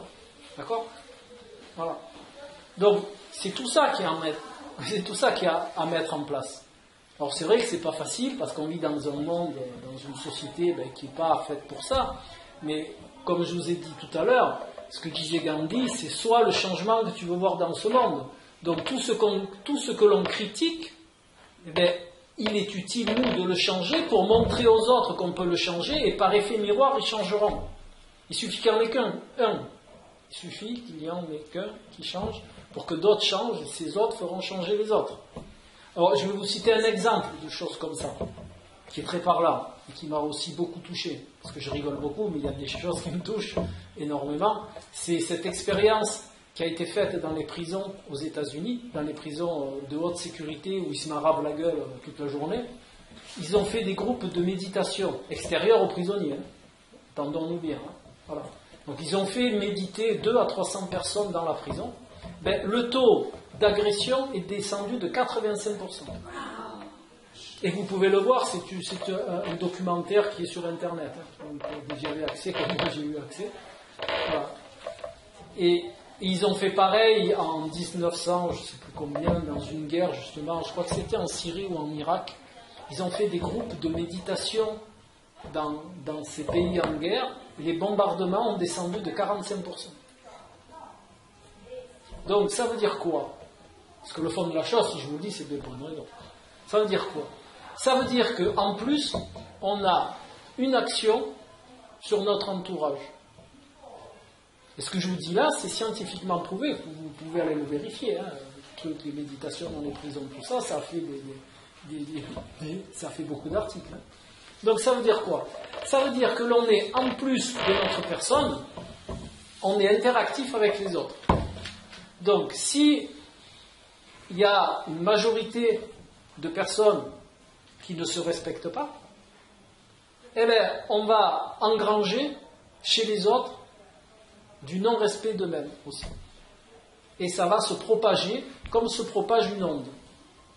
D'accord ? Voilà. Donc, c'est tout ça qu'il y a à mettre en place. Alors, c'est vrai que c'est pas facile, parce qu'on vit dans un monde, dans une société qui n'est pas faite pour ça. Mais, comme je vous ai dit tout à l'heure, ce que disait Gandhi, c'est soit le changement que tu veux voir dans ce monde. Donc tout ce que l'on critique, il est utile, nous, de le changer pour montrer aux autres qu'on peut le changer, et par effet miroir, ils changeront. Il suffit qu'il n'y en ait qu'un. Il suffit qu'il n'y en ait qu'un qui change pour que d'autres changent, et ces autres feront changer les autres. Alors, je vais vous citer un exemple de choses comme ça, qui est très parlant, et qui m'a aussi beaucoup touché, parce que je rigole beaucoup, mais il y a des choses qui me touchent énormément. C'est cette expérience qui a été faite dans les prisons aux États-Unis, dans les prisons de haute sécurité, où ils se marabent la gueule toute la journée. Ils ont fait des groupes de méditation extérieurs aux prisonniers, entendons-nous bien. Hein. Voilà. Donc ils ont fait méditer 200 à 300 personnes dans la prison. Le taux d'agression est descendu de 85%. Et vous pouvez le voir, c'est un documentaire qui est sur Internet. Hein. Donc, vous y avez accès, comme moi j'ai eu accès. Voilà. Et ils ont fait pareil en 1900, je ne sais plus combien, dans une guerre justement, je crois que c'était en Syrie ou en Irak. Ils ont fait des groupes de méditation dans ces pays en guerre. Les bombardements ont descendu de 45%. Donc ça veut dire quoi ? Parce que le fond de la chose, si je vous le dis, c'est des bonnes raisons. Ça veut dire quoi ? Ça veut dire qu'en plus, on a une action sur notre entourage. Et ce que je vous dis là, c'est scientifiquement prouvé. Vous pouvez aller le vérifier. Hein. Les méditations dans les prisons, tout ça, ça fait beaucoup d'articles. Hein. Donc ça veut dire quoi ? Ça veut dire que l'on est, en plus de notre personne, on est interactif avec les autres. Donc si il y a une majorité de personnes qui ne se respectent pas, on va engranger chez les autres du non-respect d'eux-mêmes aussi. Et ça va se propager comme se propage une onde.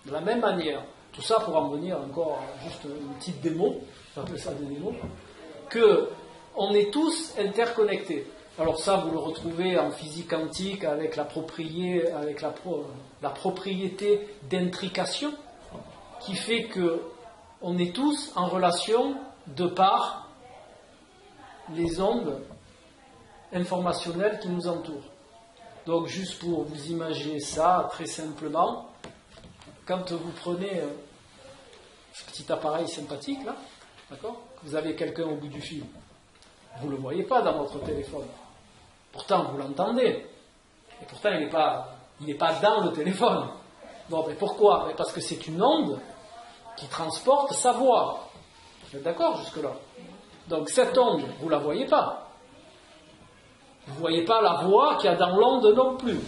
De la même manière, tout ça pour en venir encore juste une petite démo, j'appelle ça des démos, que on est tous interconnectés. Alors ça, vous le retrouvez en physique quantique avec la propriété d'intrication, qui fait que on est tous en relation de par les ondes informationnelles qui nous entourent. Donc, juste pour vous imaginer ça très simplement, quand vous prenez ce petit appareil sympathique là, d'accord, vous avez quelqu'un au bout du fil, vous ne le voyez pas dans votre téléphone. Pourtant, vous l'entendez. Et pourtant, il n'est pas dans le téléphone. Bon, mais pourquoi? Parce que c'est une onde qui transporte sa voix. Vous êtes d'accord jusque-là? Donc, cette onde, vous ne la voyez pas. Vous ne voyez pas la voix qu'il y a dans l'onde non plus.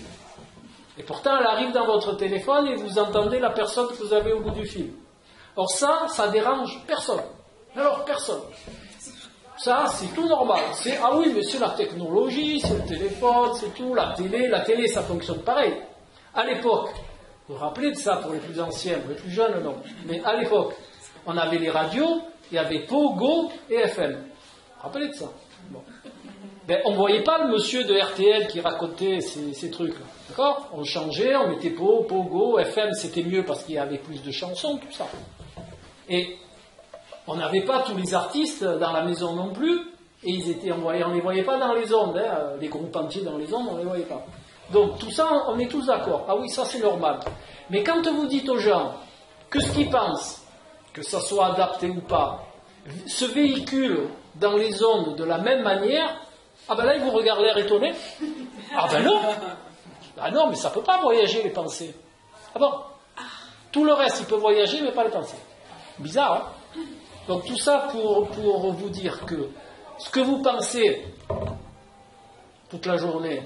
Et pourtant, elle arrive dans votre téléphone et vous entendez la personne que vous avez au bout du fil. Or ça dérange personne. Alors, personne. Ça, c'est tout normal. Ah oui, mais c'est la technologie, c'est le téléphone, c'est tout, la télé, ça fonctionne pareil. À l'époque, vous vous rappelez de ça pour les plus anciens, les plus jeunes, non. Mais à l'époque, on avait les radios, il y avait Pogo et FM. Vous vous rappelez de ça? Bon. Ben, on ne voyait pas le monsieur de RTL qui racontait ces trucs-là. D'accord? On changeait, on mettait Pogo, FM, c'était mieux parce qu'il y avait plus de chansons, tout ça. Et on n'avait pas tous les artistes dans la maison non plus, et on ne les voyait pas dans les ondes, hein, les groupes entiers dans les ondes, on ne les voyait pas. Donc tout ça, on est tous d'accord. Ah oui, ça c'est normal. Mais quand vous dites aux gens que ce qu'ils pensent, que ça soit adapté ou pas, se véhicule dans les ondes de la même manière, ah ben là ils vous regardent l'air étonné. Ah ben non. Ah non, mais ça ne peut pas voyager les pensées. Ah bon? Tout le reste, il peut voyager, mais pas les pensées. Bizarre, hein? Donc tout ça pour vous dire que ce que vous pensez toute la journée,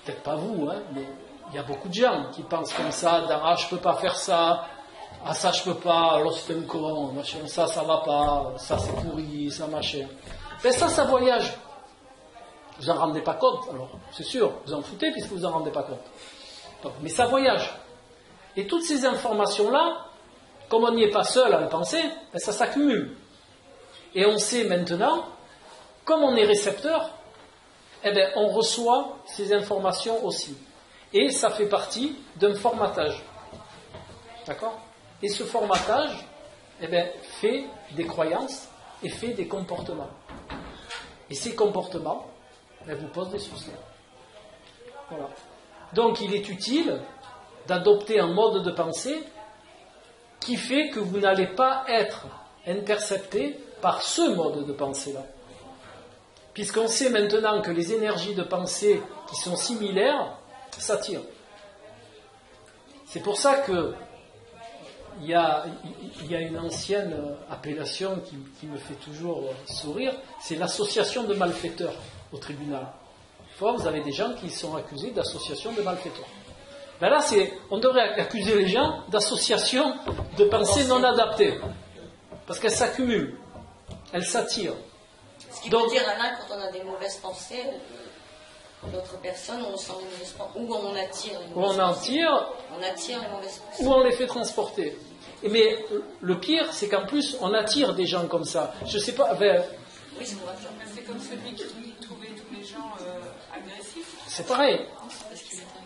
peut-être pas vous, hein, mais il y a beaucoup de gens qui pensent comme ça, ah je peux pas faire ça, ah ça je peux pas, alors c'est un con, machin, ça va pas, ça c'est pourri, ça machin. Ben ça voyage. Vous en rendez pas compte, alors c'est sûr, vous en foutez puisque vous en rendez pas compte. Donc, mais ça voyage. Et toutes ces informations-là, comme on n'y est pas seul à le penser, ben ça s'accumule. Et on sait maintenant, comme on est récepteur, eh ben on reçoit ces informations aussi. Et ça fait partie d'un formatage. D'accord? Et ce formatage, eh ben, fait des croyances et fait des comportements. Et ces comportements, ben, vous posent des soucis. Voilà. Donc il est utile d'adopter un mode de pensée qui fait que vous n'allez pas être intercepté par ce mode de pensée-là. Puisqu'on sait maintenant que les énergies de pensée qui sont similaires s'attirent. C'est pour ça que il y a une ancienne appellation qui me fait toujours sourire, c'est l'association de malfaiteurs au tribunal. Fois, vous avez des gens qui sont accusés d'association de malfaiteurs. Ben là, on devrait accuser les gens d'association de pensées non adaptées. Parce qu'elles s'accumulent, elles s'attirent. Ce qui veut dire, Alain, quand on a des mauvaises pensées, d'autres personnes, on sent les mauvaises pensées, ou on attire les mauvaises pensées. On attire les mauvaises pensées. Ou on les fait transporter. Mais le pire, c'est qu'en plus, on attire des gens comme ça. Je sais pas. Ben, oui, c'est comme celui qui trouvait tous les gens agressifs. C'est pareil.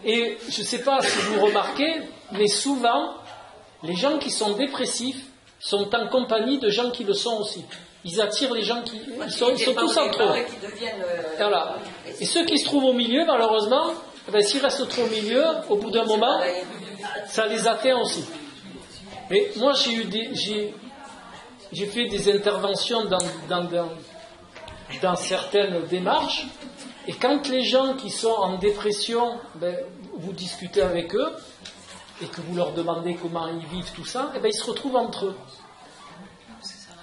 Et je ne sais pas si vous remarquez, mais souvent, les gens qui sont dépressifs sont en compagnie de gens qui le sont aussi. Ils attirent les gens qui ils sont tous entre eux. Voilà. Et ceux qui se trouvent au milieu, malheureusement, ben, s'ils restent trop au milieu, au bout d'un moment, ça les atteint aussi. Mais moi, j'ai fait des interventions dans certaines démarches, et quand les gens qui sont en dépression, ben, vous discutez avec eux, et que vous leur demandez comment ils vivent tout ça, et ben, ils se retrouvent entre eux.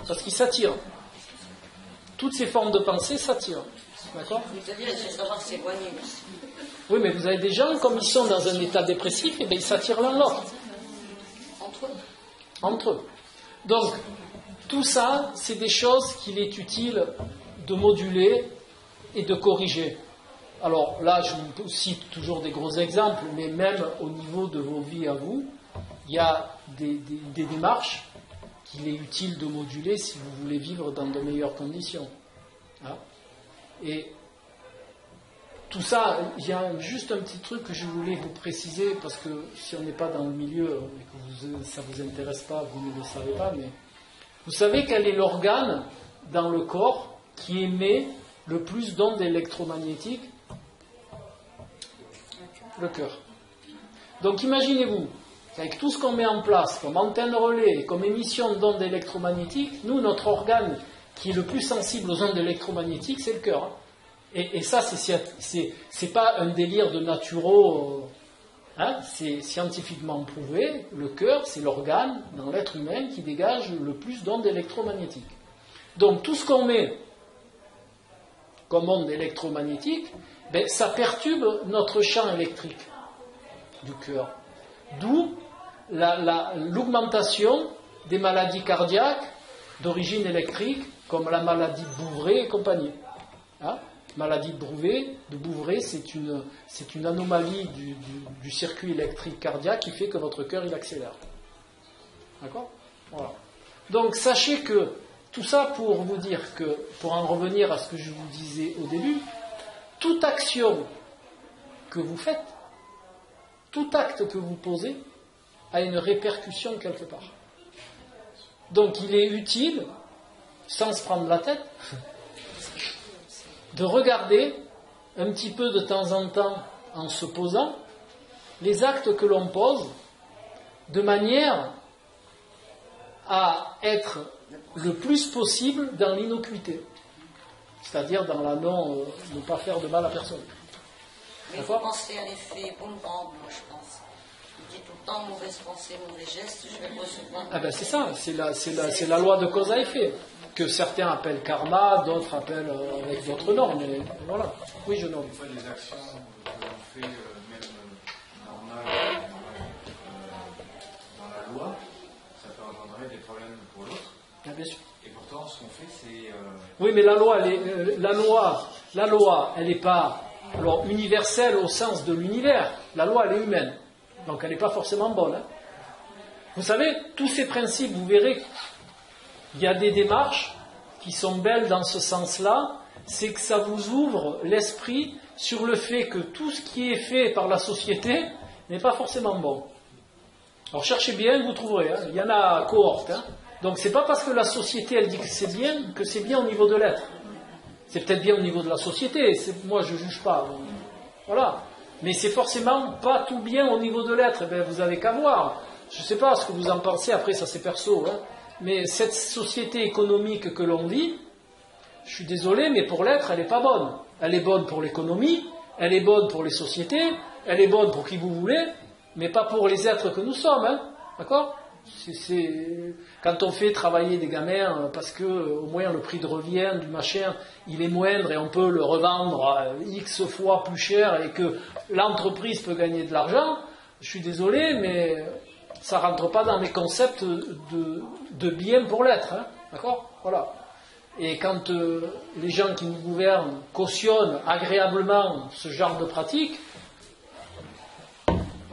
Parce qu'ils s'attirent. Toutes ces formes de pensée s'attirent. D'accord ? C'est-à-dire, il faut savoir s'éloigner aussi. Oui, mais vous avez des gens, comme ils sont dans un état dépressif, et ben, ils s'attirent l'un l'autre. Entre eux. Donc, tout ça, c'est des choses qu'il est utile de moduler et de corriger. Alors là, je vous cite toujours des gros exemples, mais même au niveau de vos vies à vous, il y a des démarches qu'il est utile de moduler si vous voulez vivre dans de meilleures conditions. Hein ? Et tout ça, il y a juste un petit truc que je voulais vous préciser, parce que si on n'est pas dans le milieu et que ça ne vous intéresse pas, vous ne le savez pas, mais vous savez quel est l'organe dans le corps qui émet le plus d'ondes électromagnétiques? Le cœur. Donc imaginez-vous, avec tout ce qu'on met en place, comme antenne relais, comme émission d'ondes électromagnétiques, nous, notre organe qui est le plus sensible aux ondes électromagnétiques, c'est le cœur. Et ça, c'est pas un délire de naturaux, c'est scientifiquement prouvé. Le cœur, c'est l'organe dans l'être humain qui dégage le plus d'ondes électromagnétiques. Donc tout ce qu'on met comme ondes électromagnétiques, ben, ça perturbe notre champ électrique du cœur. D'où l'augmentation des maladies cardiaques d'origine électrique, comme la maladie de Bouvray et compagnie. Maladie de Bouvray, c'est une anomalie du circuit électrique cardiaque qui fait que votre cœur il accélère. D'accord ? Voilà. Donc sachez que tout ça pour vous dire que, pour en revenir à ce que je vous disais au début, toute action que vous faites, tout acte que vous posez, a une répercussion quelque part. Donc il est utile, sans se prendre la tête, de regarder un petit peu de temps en temps, en se posant, les actes que l'on pose, de manière à être le plus possible dans l'innocuité. C'est-à-dire dans la ne pas faire de mal à personne. Mais il faut penser à l'effet boomerang, moi je pense. Je dis tout le temps, mauvaise pensée, mauvais geste, je vais le recevoir. Ah ben c'est ça, c'est la loi de cause à effet, que certains appellent karma, d'autres appellent avec d'autres noms, mais voilà. Oui, je nomme. Des fois, les actions que l'on fait, même normales, dans la loi, ça peut engendrer des problèmes pour l'autre. Ah, bien sûr. Et pourtant, ce qu'on fait, c'est... Oui, mais la loi, elle n'est pas universelle au sens de l'univers. La loi, elle est humaine. Donc, elle n'est pas forcément bonne. Vous savez, tous ces principes, vous verrez, il y a des démarches qui sont belles dans ce sens-là. C'est que ça vous ouvre l'esprit sur le fait que tout ce qui est fait par la société n'est pas forcément bon. Alors, cherchez bien, vous trouverez. Il y en a cohorte. Donc c'est pas parce que la société elle dit que c'est bien au niveau de l'être. C'est peut-être bien au niveau de la société. Moi je juge pas. Voilà. Mais c'est forcément pas tout bien au niveau de l'être. Ben, vous avez qu'à voir. Je sais pas ce que vous en pensez. Après ça c'est perso. Mais cette société économique que l'on vit, je suis désolé, mais pour l'être elle est pas bonne. Elle est bonne pour l'économie. Elle est bonne pour les sociétés. Elle est bonne pour qui vous voulez. Mais pas pour les êtres que nous sommes. D'accord ? Quand on fait travailler des gamins parce que au moins le prix de revient du machin il est moindre et on peut le revendre X fois plus cher et que l'entreprise peut gagner de l'argent, je suis désolé mais ça rentre pas dans les concepts de bien pour l'être, d'accord ? Voilà. Et quand les gens qui nous gouvernent cautionnent agréablement ce genre de pratique,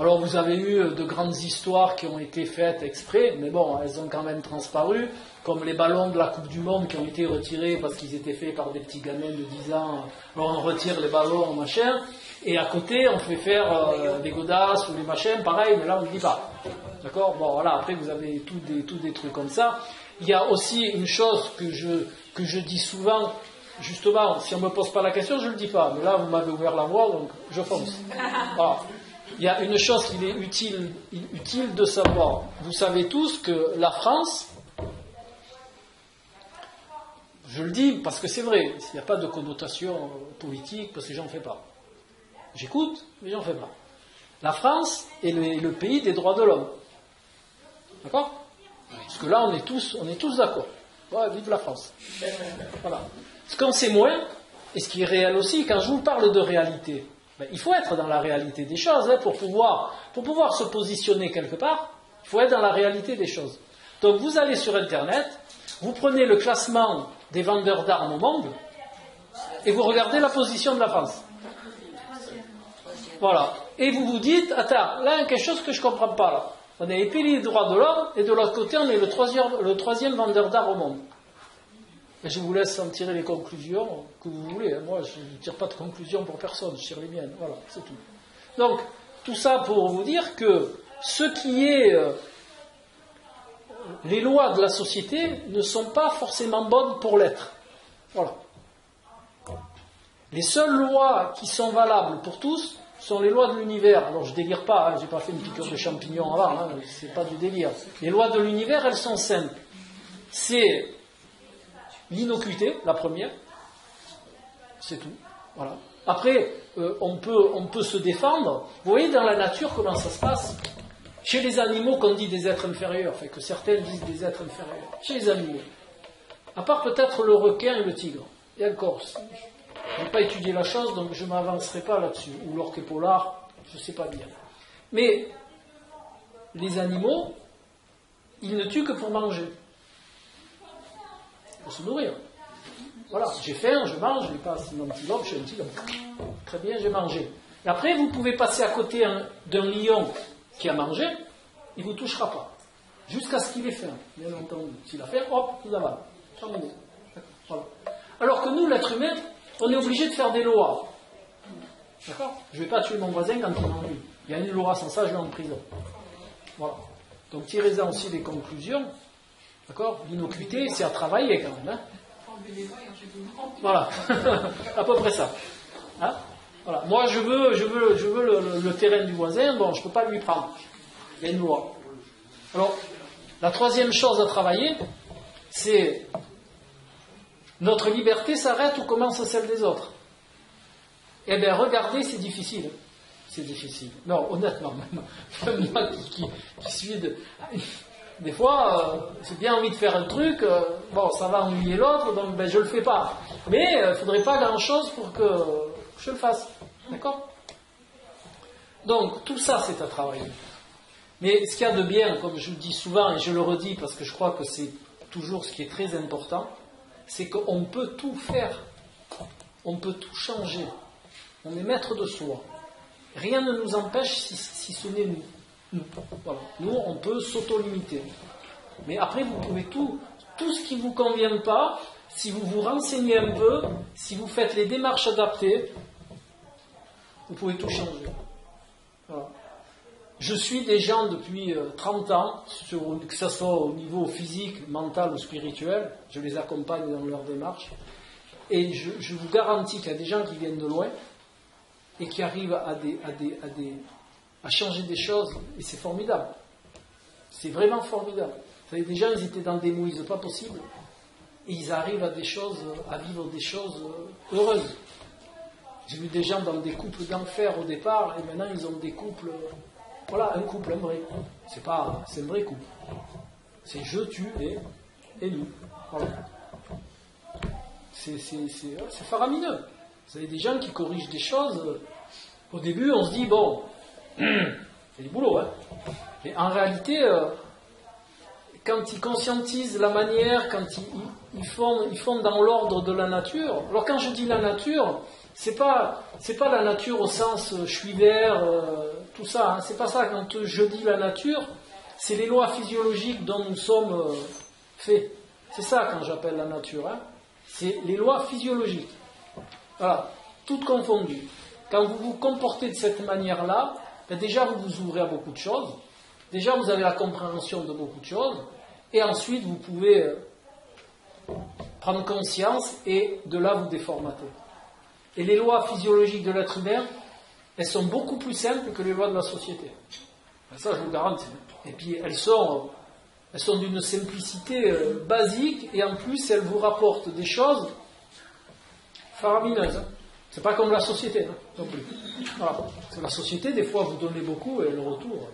alors vous avez eu de grandes histoires qui ont été faites exprès, mais bon, elles ont quand même transparu, comme les ballons de la Coupe du Monde qui ont été retirés parce qu'ils étaient faits par des petits gamins de 10 ans. Alors on retire les ballons, machin, et à côté on fait faire des godasses ou des machins, pareil, mais là on ne le dit pas. D'accord ? Bon, voilà, après vous avez tous des trucs comme ça. Il y a aussi une chose que je dis souvent, justement, si on ne me pose pas la question, je ne le dis pas, mais là vous m'avez ouvert la voie, donc je fonce. Voilà. Il y a une chose qu'il est utile de savoir. Vous savez tous que la France, je le dis parce que c'est vrai, il n'y a pas de connotation politique, parce que j'en fais pas. J'écoute, mais j'en fais pas. La France est le pays des droits de l'homme. D'accord ? Parce que là, on est tous d'accord. Ouais, vive la France. Voilà. Ce qu'on sait moins, et ce qui est réel aussi, quand je vous parle de réalité, il faut être dans la réalité des choses pour pouvoir se positionner quelque part. Il faut être dans la réalité des choses. Donc vous allez sur Internet, vous prenez le classement des vendeurs d'armes au monde et vous regardez la position de la France. Voilà. Et vous vous dites, attends, là il y a quelque chose que je ne comprends pas là. On est les pays des droits de l'homme et de l'autre côté on est le troisième vendeur d'armes au monde. Et je vous laisse en tirer les conclusions que vous voulez. Moi, je ne tire pas de conclusions pour personne, je tire les miennes. Voilà, c'est tout. Donc, tout ça pour vous dire que ce qui est... les lois de la société ne sont pas forcément bonnes pour l'être. Voilà. Les seules lois qui sont valables pour tous sont les lois de l'univers. Alors je délire pas, j'ai pas fait une piqûre de champignons avant, c'est pas du délire. Les lois de l'univers, elles sont simples. C'est l'innocuité, la première. C'est tout. Voilà. Après, on peut se défendre. Vous voyez dans la nature comment ça se passe? Chez les animaux qu'on dit des êtres inférieurs, enfin que certains disent des êtres inférieurs. Chez les animaux. À part peut-être le requin et le tigre. Et encore, je n'ai pas étudié la chose, donc je ne m'avancerai pas là-dessus. Ou l'orque polar, je ne sais pas dire. Mais les animaux, ils ne tuent que pour manger. Pour se nourrir. Voilà, j'ai faim, je mange, je n'ai pas un antilope, je suis un tigre. Très bien, j'ai mangé. Et après, vous pouvez passer à côté d'un lion qui a mangé, il ne vous touchera pas. Jusqu'à ce qu'il ait faim, bien entendu. S'il a faim, hop, vous avalez. Terminé. Voilà. Alors que nous, l'être humain, on est obligé de faire des lois. D'accord? Je ne vais pas tuer mon voisin quand il m'ennuie. Il y a une loi, sans ça, je vais en prison. Voilà. Donc tirez-en aussi des conclusions. D'accord? L'innocuité, c'est à travailler quand même. Hein? Voilà. À peu près ça. Hein? Voilà. Moi, je veux le terrain du voisin, bon, je ne peux pas lui prendre. Il y a une loi. Alors, la troisième chose à travailler, c'est notre liberté s'arrête où commence celle des autres. Eh bien, regardez, c'est difficile. C'est difficile. Non, honnêtement, même moi qui suis de... Des fois, j'ai bien envie de faire un truc, bon, ça va ennuyer l'autre, donc ben, je ne le fais pas. Mais il ne faudrait pas grand-chose pour que je le fasse. D'accord? Donc, tout ça, c'est à travailler. Mais ce qu'il y a de bien, comme je le dis souvent, et je le redis parce que je crois que c'est toujours ce qui est très important, c'est qu'on peut tout faire. On peut tout changer. On est maître de soi. Rien ne nous empêche si ce n'est nous. Voilà. Nous, on peut s'auto-limiter. Mais après, vous pouvez tout ce qui ne vous convient pas, si vous vous renseignez un peu, si vous faites les démarches adaptées, vous pouvez tout changer. Voilà. Je suis des gens depuis 30 ans, que ce soit au niveau physique, mental ou spirituel, je les accompagne dans leur démarche, et je vous garantis qu'il y a des gens qui viennent de loin et qui arrivent à changer des choses, et c'est formidable. C'est vraiment formidable. Vous savez, des gens, ils étaient dans des mouises pas possibles, et ils arrivent à vivre des choses heureuses. J'ai vu des gens dans des couples d'enfer au départ, et maintenant ils ont des couples, voilà, un couple, un vrai. C'est un vrai couple. C'est je, tu et nous. Voilà. C'est faramineux. Vous avez des gens qui corrigent des choses. Au début, on se dit, bon, c'est du boulot, hein. Mais en réalité, quand ils conscientisent la manière, quand ils font dans l'ordre de la nature. Alors quand je dis la nature, c'est pas la nature au sens je suis vert, tout ça. Hein. C'est pas ça. Quand je dis la nature, c'est les lois physiologiques dont nous sommes faits. C'est ça quand j'appelle la nature. Hein. C'est les lois physiologiques. Voilà, toutes confondues. Quand vous vous comportez de cette manière-là, ben déjà vous vous ouvrez à beaucoup de choses. Déjà vous avez la compréhension de beaucoup de choses. Et ensuite vous pouvez prendre conscience et de là vous déformater. Et les lois physiologiques de l'être humain, elles sont beaucoup plus simples que les lois de la société. Ça, je vous garantis. Et puis, elles sont d'une simplicité basique, et en plus, elles vous rapportent des choses faramineuses. C'est pas comme la société, non plus. Voilà. Parce que la société, des fois, vous donnez beaucoup, et le retour,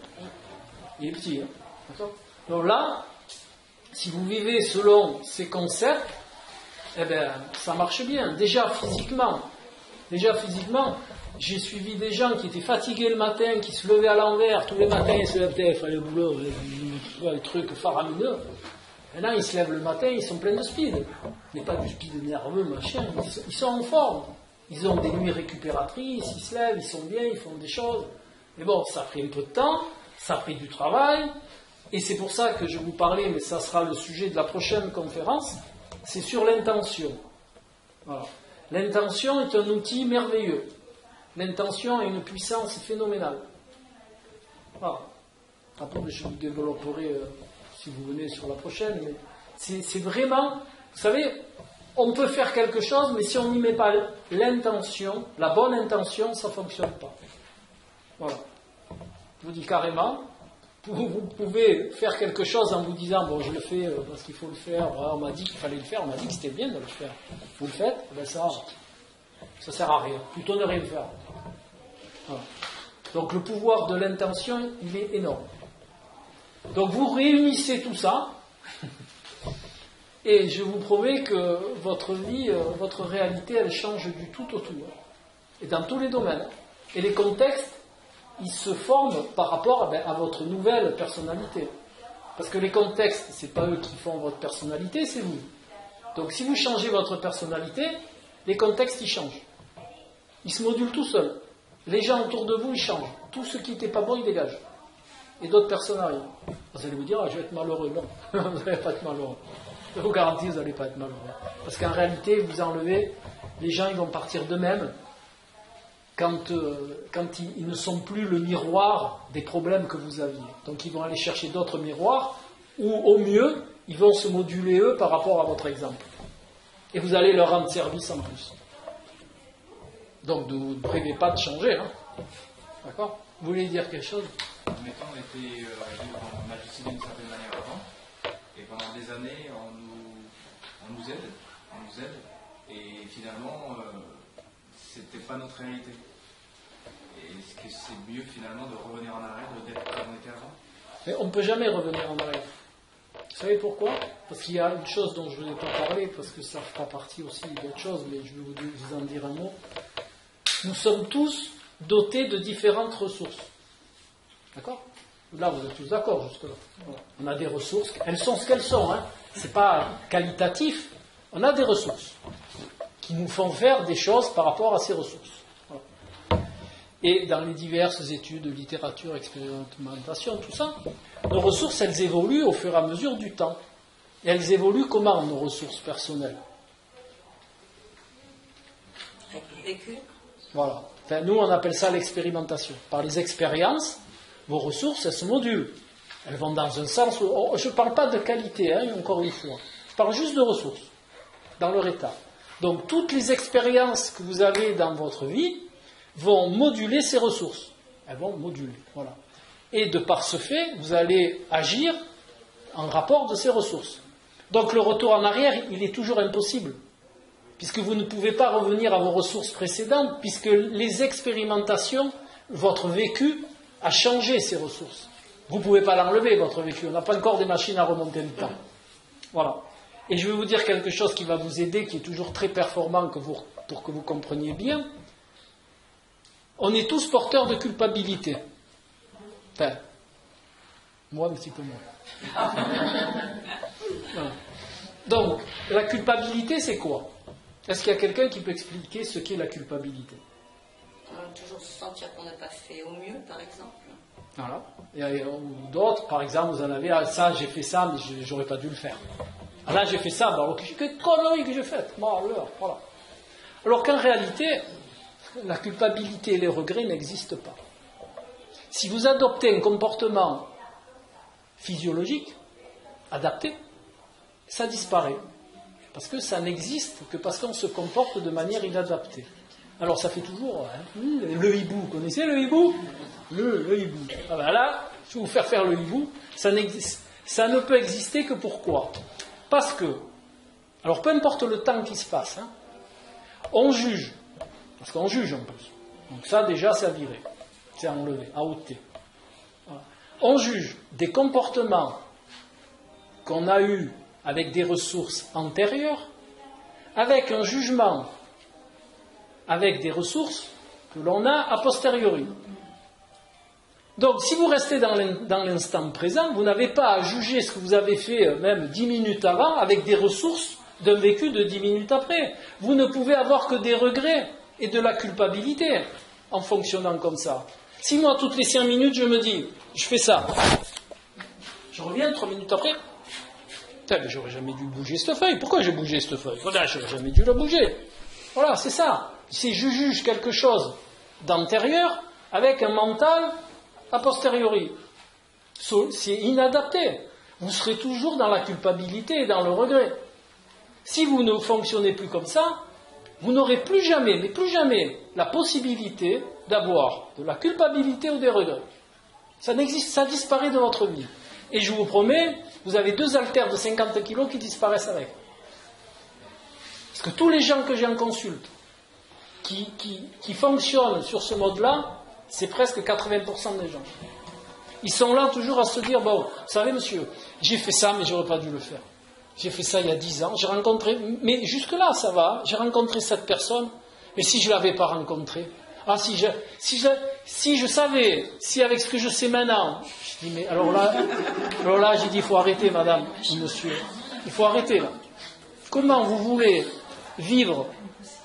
il est petit. Hein. D'accord ? Donc là, si vous vivez selon ces concepts, eh bien, ça marche bien. Déjà physiquement, j'ai suivi des gens qui étaient fatigués le matin, qui se levaient à l'envers, tous les matins ils se levaient, il fallait le boulot, les trucs faramineux. Maintenant ils se lèvent le matin, ils sont pleins de speed. Mais pas du speed nerveux, machin, ils sont en forme. Ils ont des nuits récupératrices, ils se lèvent, ils sont bien, ils font des choses. Mais bon, ça a pris un peu de temps, ça a pris du travail, et c'est pour ça que je vous parlais, mais ça sera le sujet de la prochaine conférence, c'est sur l'intention. Voilà. L'intention est un outil merveilleux. L'intention a une puissance phénoménale. Voilà. Après, je vous développerai si vous venez sur la prochaine, mais c'est vraiment, vous savez, on peut faire quelque chose, mais si on n'y met pas l'intention, la bonne intention, ça ne fonctionne pas. Voilà. Je vous dis carrément, vous pouvez faire quelque chose en vous disant, bon, je le fais parce qu'il faut le faire, on m'a dit qu'il fallait le faire, on m'a dit que c'était bien de le faire. Vous le faites, ben ça sert à rien. Plutôt ne rien faire. Voilà. Donc le pouvoir de l'intention, il est énorme. Donc vous réunissez tout ça, et je vous promets que votre vie, votre réalité, elle change du tout au tout. Et dans tous les domaines. Et les contextes, ils se forment par rapport à votre nouvelle personnalité. Parce que les contextes, c'est pas eux qui font votre personnalité, c'est vous. Donc si vous changez votre personnalité, les contextes, ils changent. Ils se modulent tout seuls. Les gens autour de vous, ils changent. Tout ce qui n'était pas bon, ils dégagent. Et d'autres personnes arrivent. Vous allez me dire, je vais être malheureux. Non, vous n'allez pas être malheureux. Je vous garantis, vous n'allez pas être malheureux. Parce qu'en réalité, vous enlevez, les gens, ils vont partir d'eux-mêmes quand ils ne sont plus le miroir des problèmes que vous aviez. Donc ils vont aller chercher d'autres miroirs, ou au mieux, ils vont se moduler eux par rapport à votre exemple. Et vous allez leur rendre service en plus. Donc ne rêvez pas de changer. Hein. D'accord ? Vous voulez dire quelque chose ? Mettons, on a décidé d'une certaine manière avant, et pendant des années, on nous aide, et finalement, c'était pas notre réalité. Et est-ce que c'est mieux finalement de revenir en arrière, d'être comme on était avant ? Mais on ne peut jamais revenir en arrière. Vous savez pourquoi ? Parce qu'il y a une chose dont je ne vous ai pas parlé, parce que ça fera partie aussi d'autres choses, mais je vais vous en dire un mot. Nous sommes tous dotés de différentes ressources. D'accord ? Là, vous êtes tous d'accord, jusque-là. Voilà. On a des ressources, elles sont ce qu'elles sont. Hein. Ce n'est pas qualitatif. On a des ressources qui nous font faire des choses par rapport à ces ressources. Voilà. Et dans les diverses études de littérature, expérimentation, tout ça, nos ressources, elles évoluent au fur et à mesure du temps. Et elles évoluent comment, nos ressources personnelles ? Avec le vécu. Voilà. Enfin, nous, on appelle ça l'expérimentation. Par les expériences, vos ressources, elles se modulent. Elles vont dans un sens où... je ne parle pas de qualité, hein, encore une fois. Je parle juste de ressources, dans leur état. Donc, toutes les expériences que vous avez dans votre vie vont moduler ces ressources. Elles vont moduler, voilà. Et de par ce fait, vous allez agir en rapport de ces ressources. Donc, le retour en arrière, il est toujours impossible. Puisque vous ne pouvez pas revenir à vos ressources précédentes, puisque les expérimentations, votre vécu, a changé ces ressources. Vous ne pouvez pas l'enlever, votre vécu. On n'a pas encore des machines à remonter le temps. Voilà. Et je vais vous dire quelque chose qui va vous aider, qui est toujours très performant pour que vous compreniez bien. On est tous porteurs de culpabilité. Enfin, moi un petit peu moins. Voilà. Donc, la culpabilité, c'est quoi ? Est-ce qu'il y a quelqu'un qui peut expliquer ce qu'est la culpabilité ? Toujours se sentir qu'on n'a pas fait au mieux, par exemple. Voilà. Et ou d'autres, par exemple, vous en avez, ça, j'ai fait ça, mais j'aurais pas dû le faire. Là, j'ai fait ça, alors quelle connerie que j'ai faite. Bon, alors, voilà. Alors qu'en réalité, la culpabilité et les regrets n'existent pas. Si vous adoptez un comportement physiologique, adapté, ça disparaît. Parce que ça n'existe que parce qu'on se comporte de manière inadaptée. Alors ça fait toujours... le hibou, vous connaissez le hibou ? Le hibou. Ah ben là, je vais vous faire le hibou. Ça ne peut exister que pourquoi ? Parce que, alors peu importe le temps qui se passe, hein, on juge. Parce qu'on juge en plus. Donc ça déjà, c'est à virer. C'est à enlever, à ôter. Voilà. On juge des comportements qu'on a eus avec des ressources antérieures, avec un jugement, avec des ressources que l'on a a posteriori. Donc, si vous restez dans l'instant présent, vous n'avez pas à juger ce que vous avez fait même 10 minutes avant avec des ressources d'un vécu de 10 minutes après. Vous ne pouvez avoir que des regrets et de la culpabilité en fonctionnant comme ça. Si moi, toutes les 5 minutes, je me dis, je fais ça, je reviens 3 minutes après, Putain, mais j'aurais jamais dû bouger cette feuille. Pourquoi j'ai bougé cette feuille? Voilà, j'aurais jamais dû la bouger. Voilà, c'est ça. C'est je juge quelque chose d'antérieur avec un mental a posteriori. C'est inadapté. Vous serez toujours dans la culpabilité et dans le regret. Si vous ne fonctionnez plus comme ça, vous n'aurez plus jamais, mais plus jamais, la possibilité d'avoir de la culpabilité ou des regrets. Ça n'existe, ça disparaît de votre vie. Et je vous promets, vous avez 2 haltères de 50 kilos qui disparaissent avec. Parce que tous les gens que j'ai en consulte, qui fonctionnent sur ce mode-là, c'est presque 80% des gens. Ils sont là toujours à se dire, bon, vous savez monsieur, j'ai fait ça, mais j'aurais pas dû le faire. J'ai fait ça il y a 10 ans, j'ai rencontré, mais jusque-là ça va, j'ai rencontré cette personne, mais si je ne l'avais pas rencontrée, si je savais, si avec ce que je sais maintenant, je dis, mais alors là j'ai dit, il faut arrêter madame, monsieur, il faut arrêter là. Comment vous voulez vivre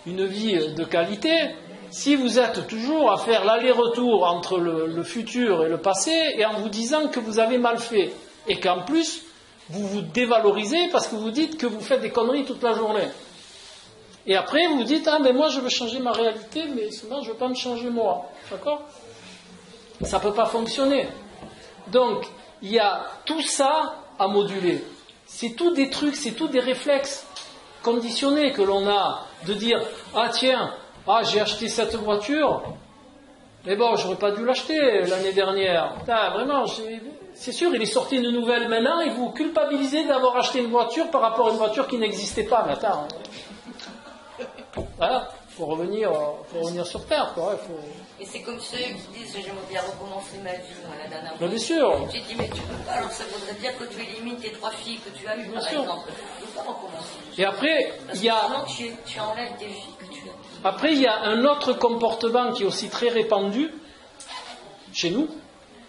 une vie de qualité si vous êtes toujours à faire l'aller-retour entre le futur et le passé et en vous disant que vous avez mal fait et qu'en plus vous vous dévalorisez parce que vous dites que vous faites des conneries toute la journée. Et après vous dites, ah mais moi je veux changer ma réalité, mais sinon je ne veux pas me changer moi. D'accord? Ça ne peut pas fonctionner. Donc il y a tout ça à moduler. C'est tout des trucs, c'est tout des réflexes conditionnés que l'on a de dire, ah tiens, j'ai acheté cette voiture, mais bon, j'aurais pas dû l'acheter l'année dernière. Vraiment, c'est sûr, il est sorti une nouvelle maintenant et vous culpabilisez d'avoir acheté une voiture par rapport à une voiture qui n'existait pas. Mais attends, voilà, faut revenir sur Terre, quoi. Et c'est comme ceux qui disent, j'aimerais bien recommencer ma vie, moi, la dernière fois. Bien sûr. J'ai dit, mais tu peux pas, alors ça voudrait dire que tu élimines tes 3 filles que tu as eues, par exemple. Tu peux pas recommencer. Et après, il y a... tu enlèves des filles que tu as. Après, il y a un autre comportement qui est aussi très répandu chez nous,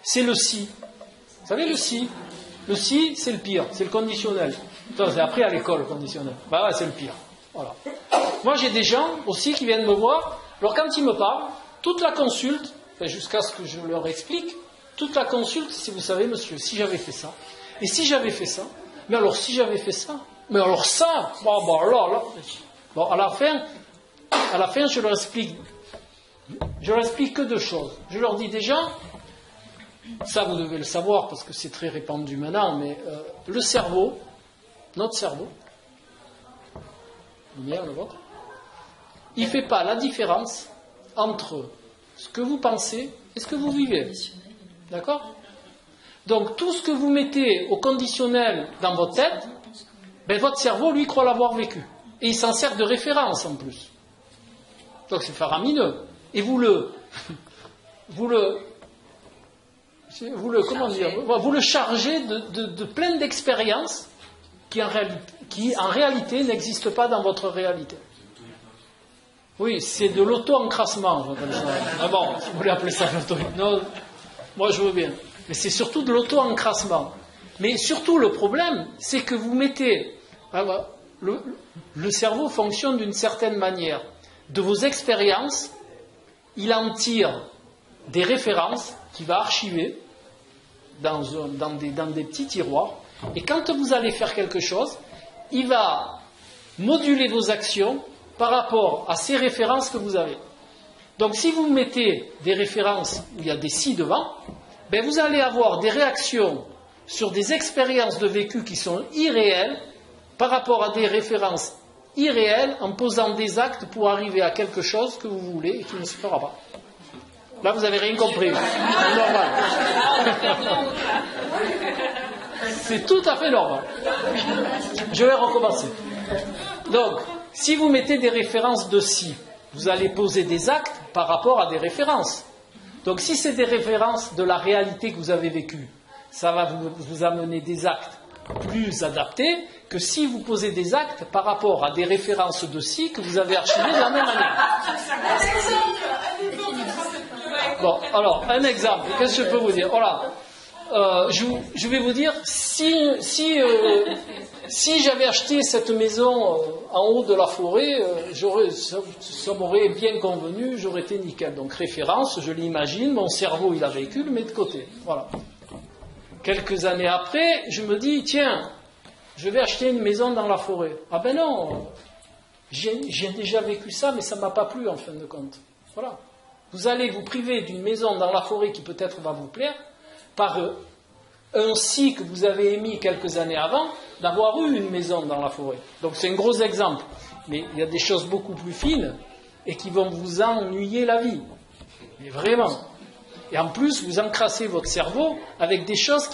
c'est le si. Vous savez, le si. Le si, c'est le pire, c'est le conditionnel. C'est appris à l'école, le conditionnel. Bah ouais, c'est le pire. Voilà. Moi, j'ai des gens aussi qui viennent me voir. Alors, quand ils me parlent, toute la consulte, jusqu'à ce que je leur explique, toute la consulte, si vous savez, monsieur, si j'avais fait ça, et si j'avais fait ça, mais alors si j'avais fait ça, mais alors ça, bon, à la fin, je leur explique que 2 choses. Je leur dis déjà, ça vous devez le savoir parce que c'est très répandu maintenant, mais le cerveau, notre cerveau, le vôtre, il ne fait pas la différence entre ce que vous pensez et ce que vous vivez. D'accord? Donc tout ce que vous mettez au conditionnel dans votre tête, votre cerveau, lui, croit l'avoir vécu. Et il s'en sert de référence en plus. Donc c'est faramineux. Et vous le chargez de plein d'expériences qui en réalité n'existent pas dans votre réalité. Oui, c'est de l'auto-encrassement, j'appelle ça. Ah bon, si vous voulez appeler ça l'auto-hypnose, moi je veux bien. Mais c'est surtout de l'auto-encrassement. Mais surtout le problème, c'est que vous mettez... Le cerveau fonctionne d'une certaine manière. De vos expériences, il en tire des références qu'il va archiver dans des petits tiroirs. Et quand vous allez faire quelque chose, il va moduler vos actions par rapport à ces références que vous avez. Donc si vous mettez des références où il y a des si devant, vous allez avoir des réactions sur des expériences de vécu qui sont irréelles par rapport à des références irréelles en posant des actes pour arriver à quelque chose que vous voulez et qui ne se fera pas. Là, vous n'avez rien compris. C'est normal. C'est tout à fait normal. Je vais recommencer. Donc, si vous mettez des références de si, vous allez poser des actes par rapport à des références. Donc, si c'est des références de la réalité que vous avez vécue, ça va vous amener des actes plus adaptés que si vous posez des actes par rapport à des références de si que vous avez archivées de la même manière. Bon, alors, un exemple. Qu'est-ce que je peux vous dire? Voilà. Je vais vous dire, si j'avais acheté cette maison en haut de la forêt, ça m'aurait bien convenu, j'aurais été nickel. Donc référence, je l'imagine, mon cerveau il a vécu, le met de côté. Voilà. Quelques années après, je me dis, tiens, je vais acheter une maison dans la forêt. Ah ben non, j'ai déjà vécu ça, mais ça ne m'a pas plu en fin de compte. Voilà. Vous allez vous priver d'une maison dans la forêt qui peut-être va vous plaire, par un si que vous avez émis quelques années avant, d'avoir eu une maison dans la forêt. Donc c'est un gros exemple. Mais il y a des choses beaucoup plus fines et qui vont vous ennuyer la vie. Mais vraiment. Et en plus, vous encrassez votre cerveau avec des choses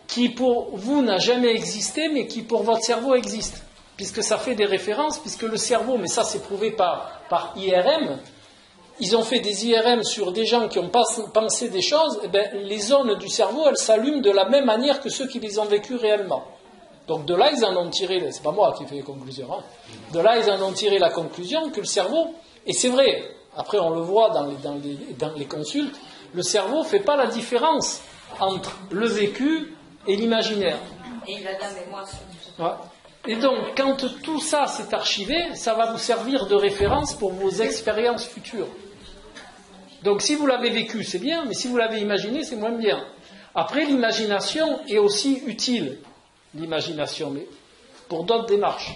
qui pour vous n'a jamais existé, mais qui pour votre cerveau existent. Puisque ça fait des références, puisque le cerveau, mais ça c'est prouvé par IRM, ils ont fait des IRM sur des gens qui ont pensé des choses, et bien, les zones du cerveau, elles s'allument de la même manière que ceux qui les ont vécues réellement. Donc de là, ils en ont tiré, c'est pas moi qui fais les conclusions, hein. De là, ils en ont tiré la conclusion que le cerveau, et c'est vrai, après on le voit dans les consultes, le cerveau ne fait pas la différence entre le vécu et l'imaginaire. Et il a la mémoire. Ouais. Et donc, quand tout ça s'est archivé, ça va vous servir de référence pour vos expériences futures. Donc, si vous l'avez vécu, c'est bien, mais si vous l'avez imaginé, c'est moins bien. Après, l'imagination est aussi utile, l'imagination, mais pour d'autres démarches.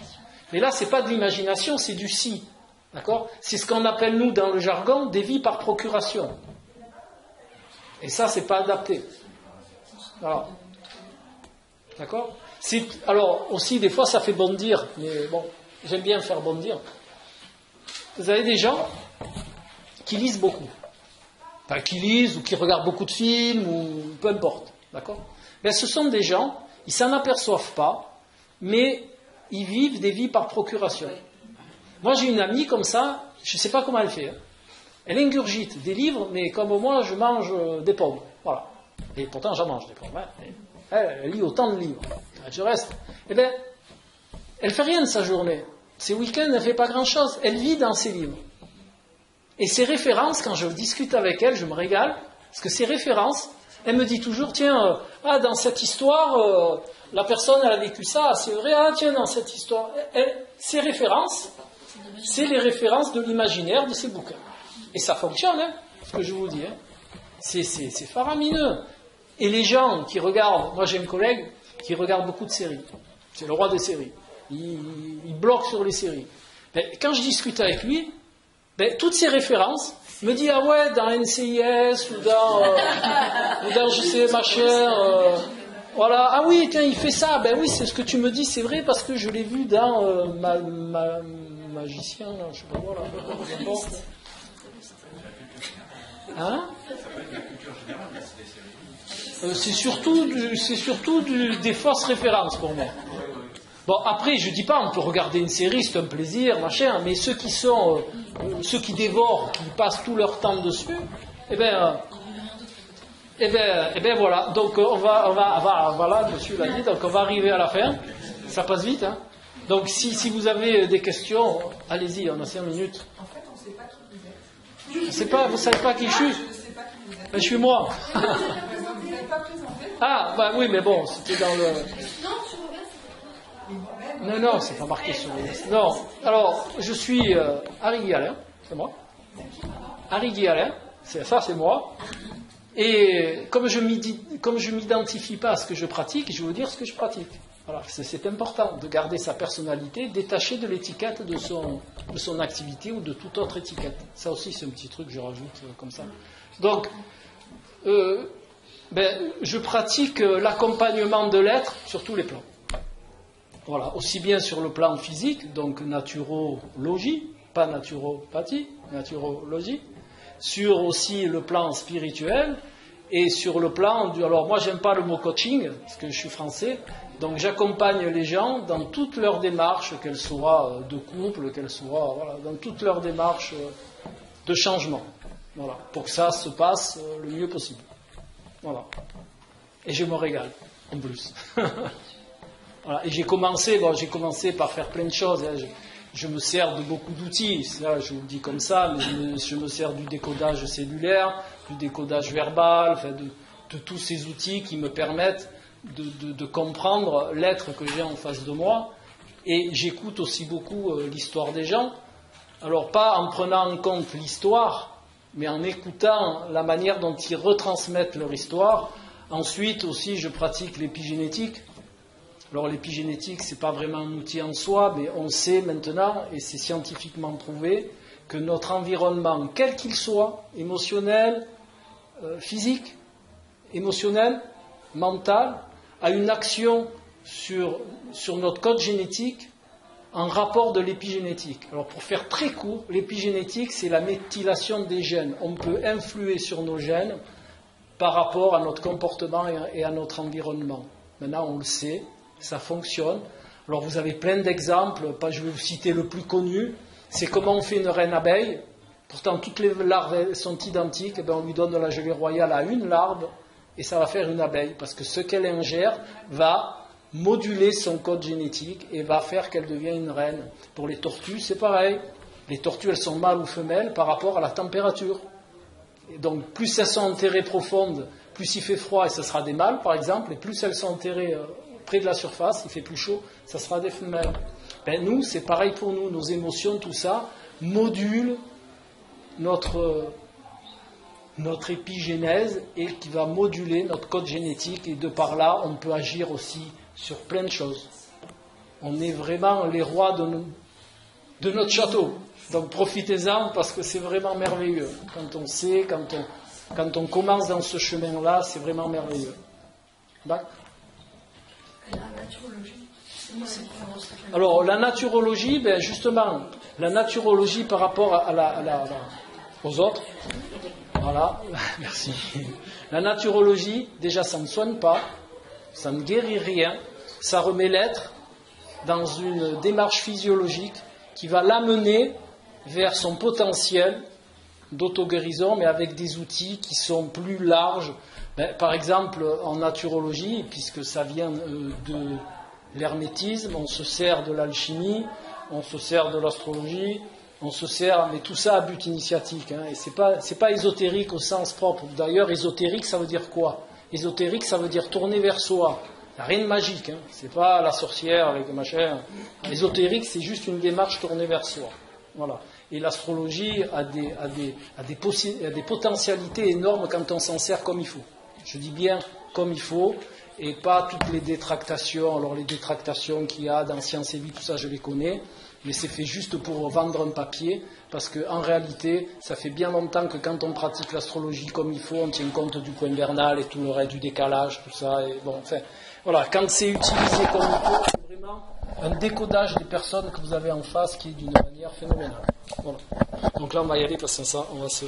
Mais là, c'est pas de l'imagination, c'est du si. D'accord ? C'est ce qu'on appelle, nous, dans le jargon, des vies par procuration. Et ça, c'est pas adapté. Voilà. D'accord ? Alors, aussi, des fois, ça fait bondir, mais bon, j'aime bien faire bondir. Vous avez des gens qui lisent beaucoup. Enfin, qui lisent ou qui regardent beaucoup de films, ou peu importe. D'accord ? Ben, ce sont des gens, ils s'en aperçoivent pas, mais ils vivent des vies par procuration. Moi, j'ai une amie comme ça, je ne sais pas comment elle fait. Hein. Elle ingurgite des livres, mais comme moi, je mange des pommes. Voilà. Et pourtant, j'en mange des pommes. Hein. Elle lit autant de livres. Je reste. Eh bien, elle ne fait rien de sa journée. Ses week-ends, elle ne fait pas grand-chose. Elle vit dans ses livres. Et ses références, quand je discute avec elle, je me régale, parce que ses références, elle me dit toujours, tiens, dans cette histoire, la personne, elle a vécu ça, c'est vrai, tiens, dans cette histoire. Ses références, c'est les références de l'imaginaire de ses bouquins. Et ça fonctionne, hein, ce que je vous dis. Hein. C'est faramineux. Et les gens qui regardent, moi j'ai un collègue qui regarde beaucoup de séries. C'est le roi des séries. Il bloque sur les séries. Ben, quand je discute avec lui, toutes ces références, il me dit, ah ouais, dans NCIS, ou dans je sais, machin, voilà, ah oui, tiens, il fait ça, ben oui, c'est ce que tu me dis, c'est vrai, parce que je l'ai vu dans Magicien, là, je sais pas quoi, là. Hein? C'est surtout des fausses références pour moi. Bon, après, je dis pas, on peut regarder une série, c'est un plaisir, machin, mais ceux qui dévorent, qui passent tout leur temps dessus, eh ben voilà. Donc on va voilà, monsieur l'a dit, donc on va arriver à la fin. Ça passe vite, hein. Donc si vous avez des questions, allez-y, on a 5 minutes. En fait, on ne sait pas qui vous êtes. Vous savez pas qui je suis? Ben, je suis moi. Vous n'avez pas présenté. Ah, bah oui, mais bon, c'était dans le... Non, c'est pas marqué sur le... Non, alors, je suis Harry Guy-Alain, c'est moi. Harry Guy-Alain, c'est moi. Et comme je m'identifie pas à ce que je pratique, je vais vous dire ce que je pratique. Voilà, c'est important de garder sa personnalité détachée de l'étiquette de son activité ou de toute autre étiquette. Ça aussi, c'est un petit truc que je rajoute comme ça. Donc, je pratique l'accompagnement de l'être sur tous les plans. Voilà, aussi bien sur le plan physique, donc naturologie, pas naturopathie, naturologie, sur aussi le plan spirituel et sur le plan du... Alors moi, j'aime pas le mot coaching, parce que je suis français, donc j'accompagne les gens dans toutes leurs démarches, qu'elles soient de couple, qu'elles soient... Voilà, dans toutes leurs démarches de changement. Voilà, pour que ça se passe le mieux possible. Voilà. Et je me régale, en plus. Voilà. Et j'ai commencé par faire plein de choses. Je me sers de beaucoup d'outils. Là, je vous le dis comme ça, mais je me sers du décodage cellulaire, du décodage verbal, enfin de tous ces outils qui me permettent de comprendre l'être que j'ai en face de moi. Et j'écoute aussi beaucoup l'histoire des gens. Alors, pas en prenant en compte l'histoire, mais en écoutant la manière dont ils retransmettent leur histoire. Ensuite aussi, je pratique l'épigénétique. Alors l'épigénétique, ce n'est pas vraiment un outil en soi, mais on sait maintenant, et c'est scientifiquement prouvé, que notre environnement, quel qu'il soit, émotionnel, physique, émotionnel, mental, a une action sur notre code génétique en rapport de l'épigénétique. Alors pour faire très court, l'épigénétique, c'est la méthylation des gènes. On peut influer sur nos gènes par rapport à notre comportement et à notre environnement. Maintenant, on le sait, ça fonctionne. Alors vous avez plein d'exemples, je vais vous citer le plus connu, c'est comment on fait une reine abeille. Pourtant, toutes les larves sont identiques, on lui donne de la gelée royale à une larve, et ça va faire une abeille, parce que ce qu'elle ingère va moduler son code génétique et va faire qu'elle devient une reine. Pour les tortues, c'est pareil. Les tortues, elles sont mâles ou femelles par rapport à la température. Et donc, plus elles sont enterrées profondes, plus il fait froid et ça sera des mâles, par exemple, et plus elles sont enterrées près de la surface, il fait plus chaud, ça sera des femelles. Nous, c'est pareil pour nous. Nos émotions, tout ça, modulent notre épigénèse et qui va moduler notre code génétique, et de par là, on peut agir aussi sur plein de choses. On est vraiment les rois de notre château. Donc profitez-en parce que c'est vraiment merveilleux. Quand on sait, quand on commence dans ce chemin-là, c'est vraiment merveilleux. D'accord ? La naturologie. Alors la naturologie, justement, la naturologie par rapport aux autres, voilà, merci. La naturologie, déjà, ça ne soigne pas, ça ne guérit rien, ça remet l'être dans une démarche physiologique qui va l'amener vers son potentiel d'auto-guérison, mais avec des outils qui sont plus larges. Par exemple, en naturologie, puisque ça vient de l'hermétisme, on se sert de l'alchimie, on se sert de l'astrologie, on se sert, mais tout ça à but initiatique, et c'est pas ésotérique au sens propre. D'ailleurs, ésotérique, ça veut dire quoi? Ésotérique, ça veut dire tourner vers soi. Il n'y a rien de magique, c'est pas la sorcière avec le machin. Ésotérique, c'est juste une démarche tournée vers soi. Voilà. Et l'astrologie a des potentialités énormes quand on s'en sert comme il faut. Je dis bien comme il faut, et pas toutes les détractations. Alors les détractations qu'il y a dans Science et Vie, tout ça, je les connais. Mais c'est fait juste pour vendre un papier, parce qu'en réalité, ça fait bien longtemps que quand on pratique l'astrologie comme il faut, on tient compte du point vernal et tout le reste, du décalage, tout ça. Et bon, enfin, voilà, quand c'est utilisé comme il faut, c'est vraiment un décodage des personnes que vous avez en face qui est d'une manière phénoménale. Voilà. Donc là, on va y aller parce que ça, on va se...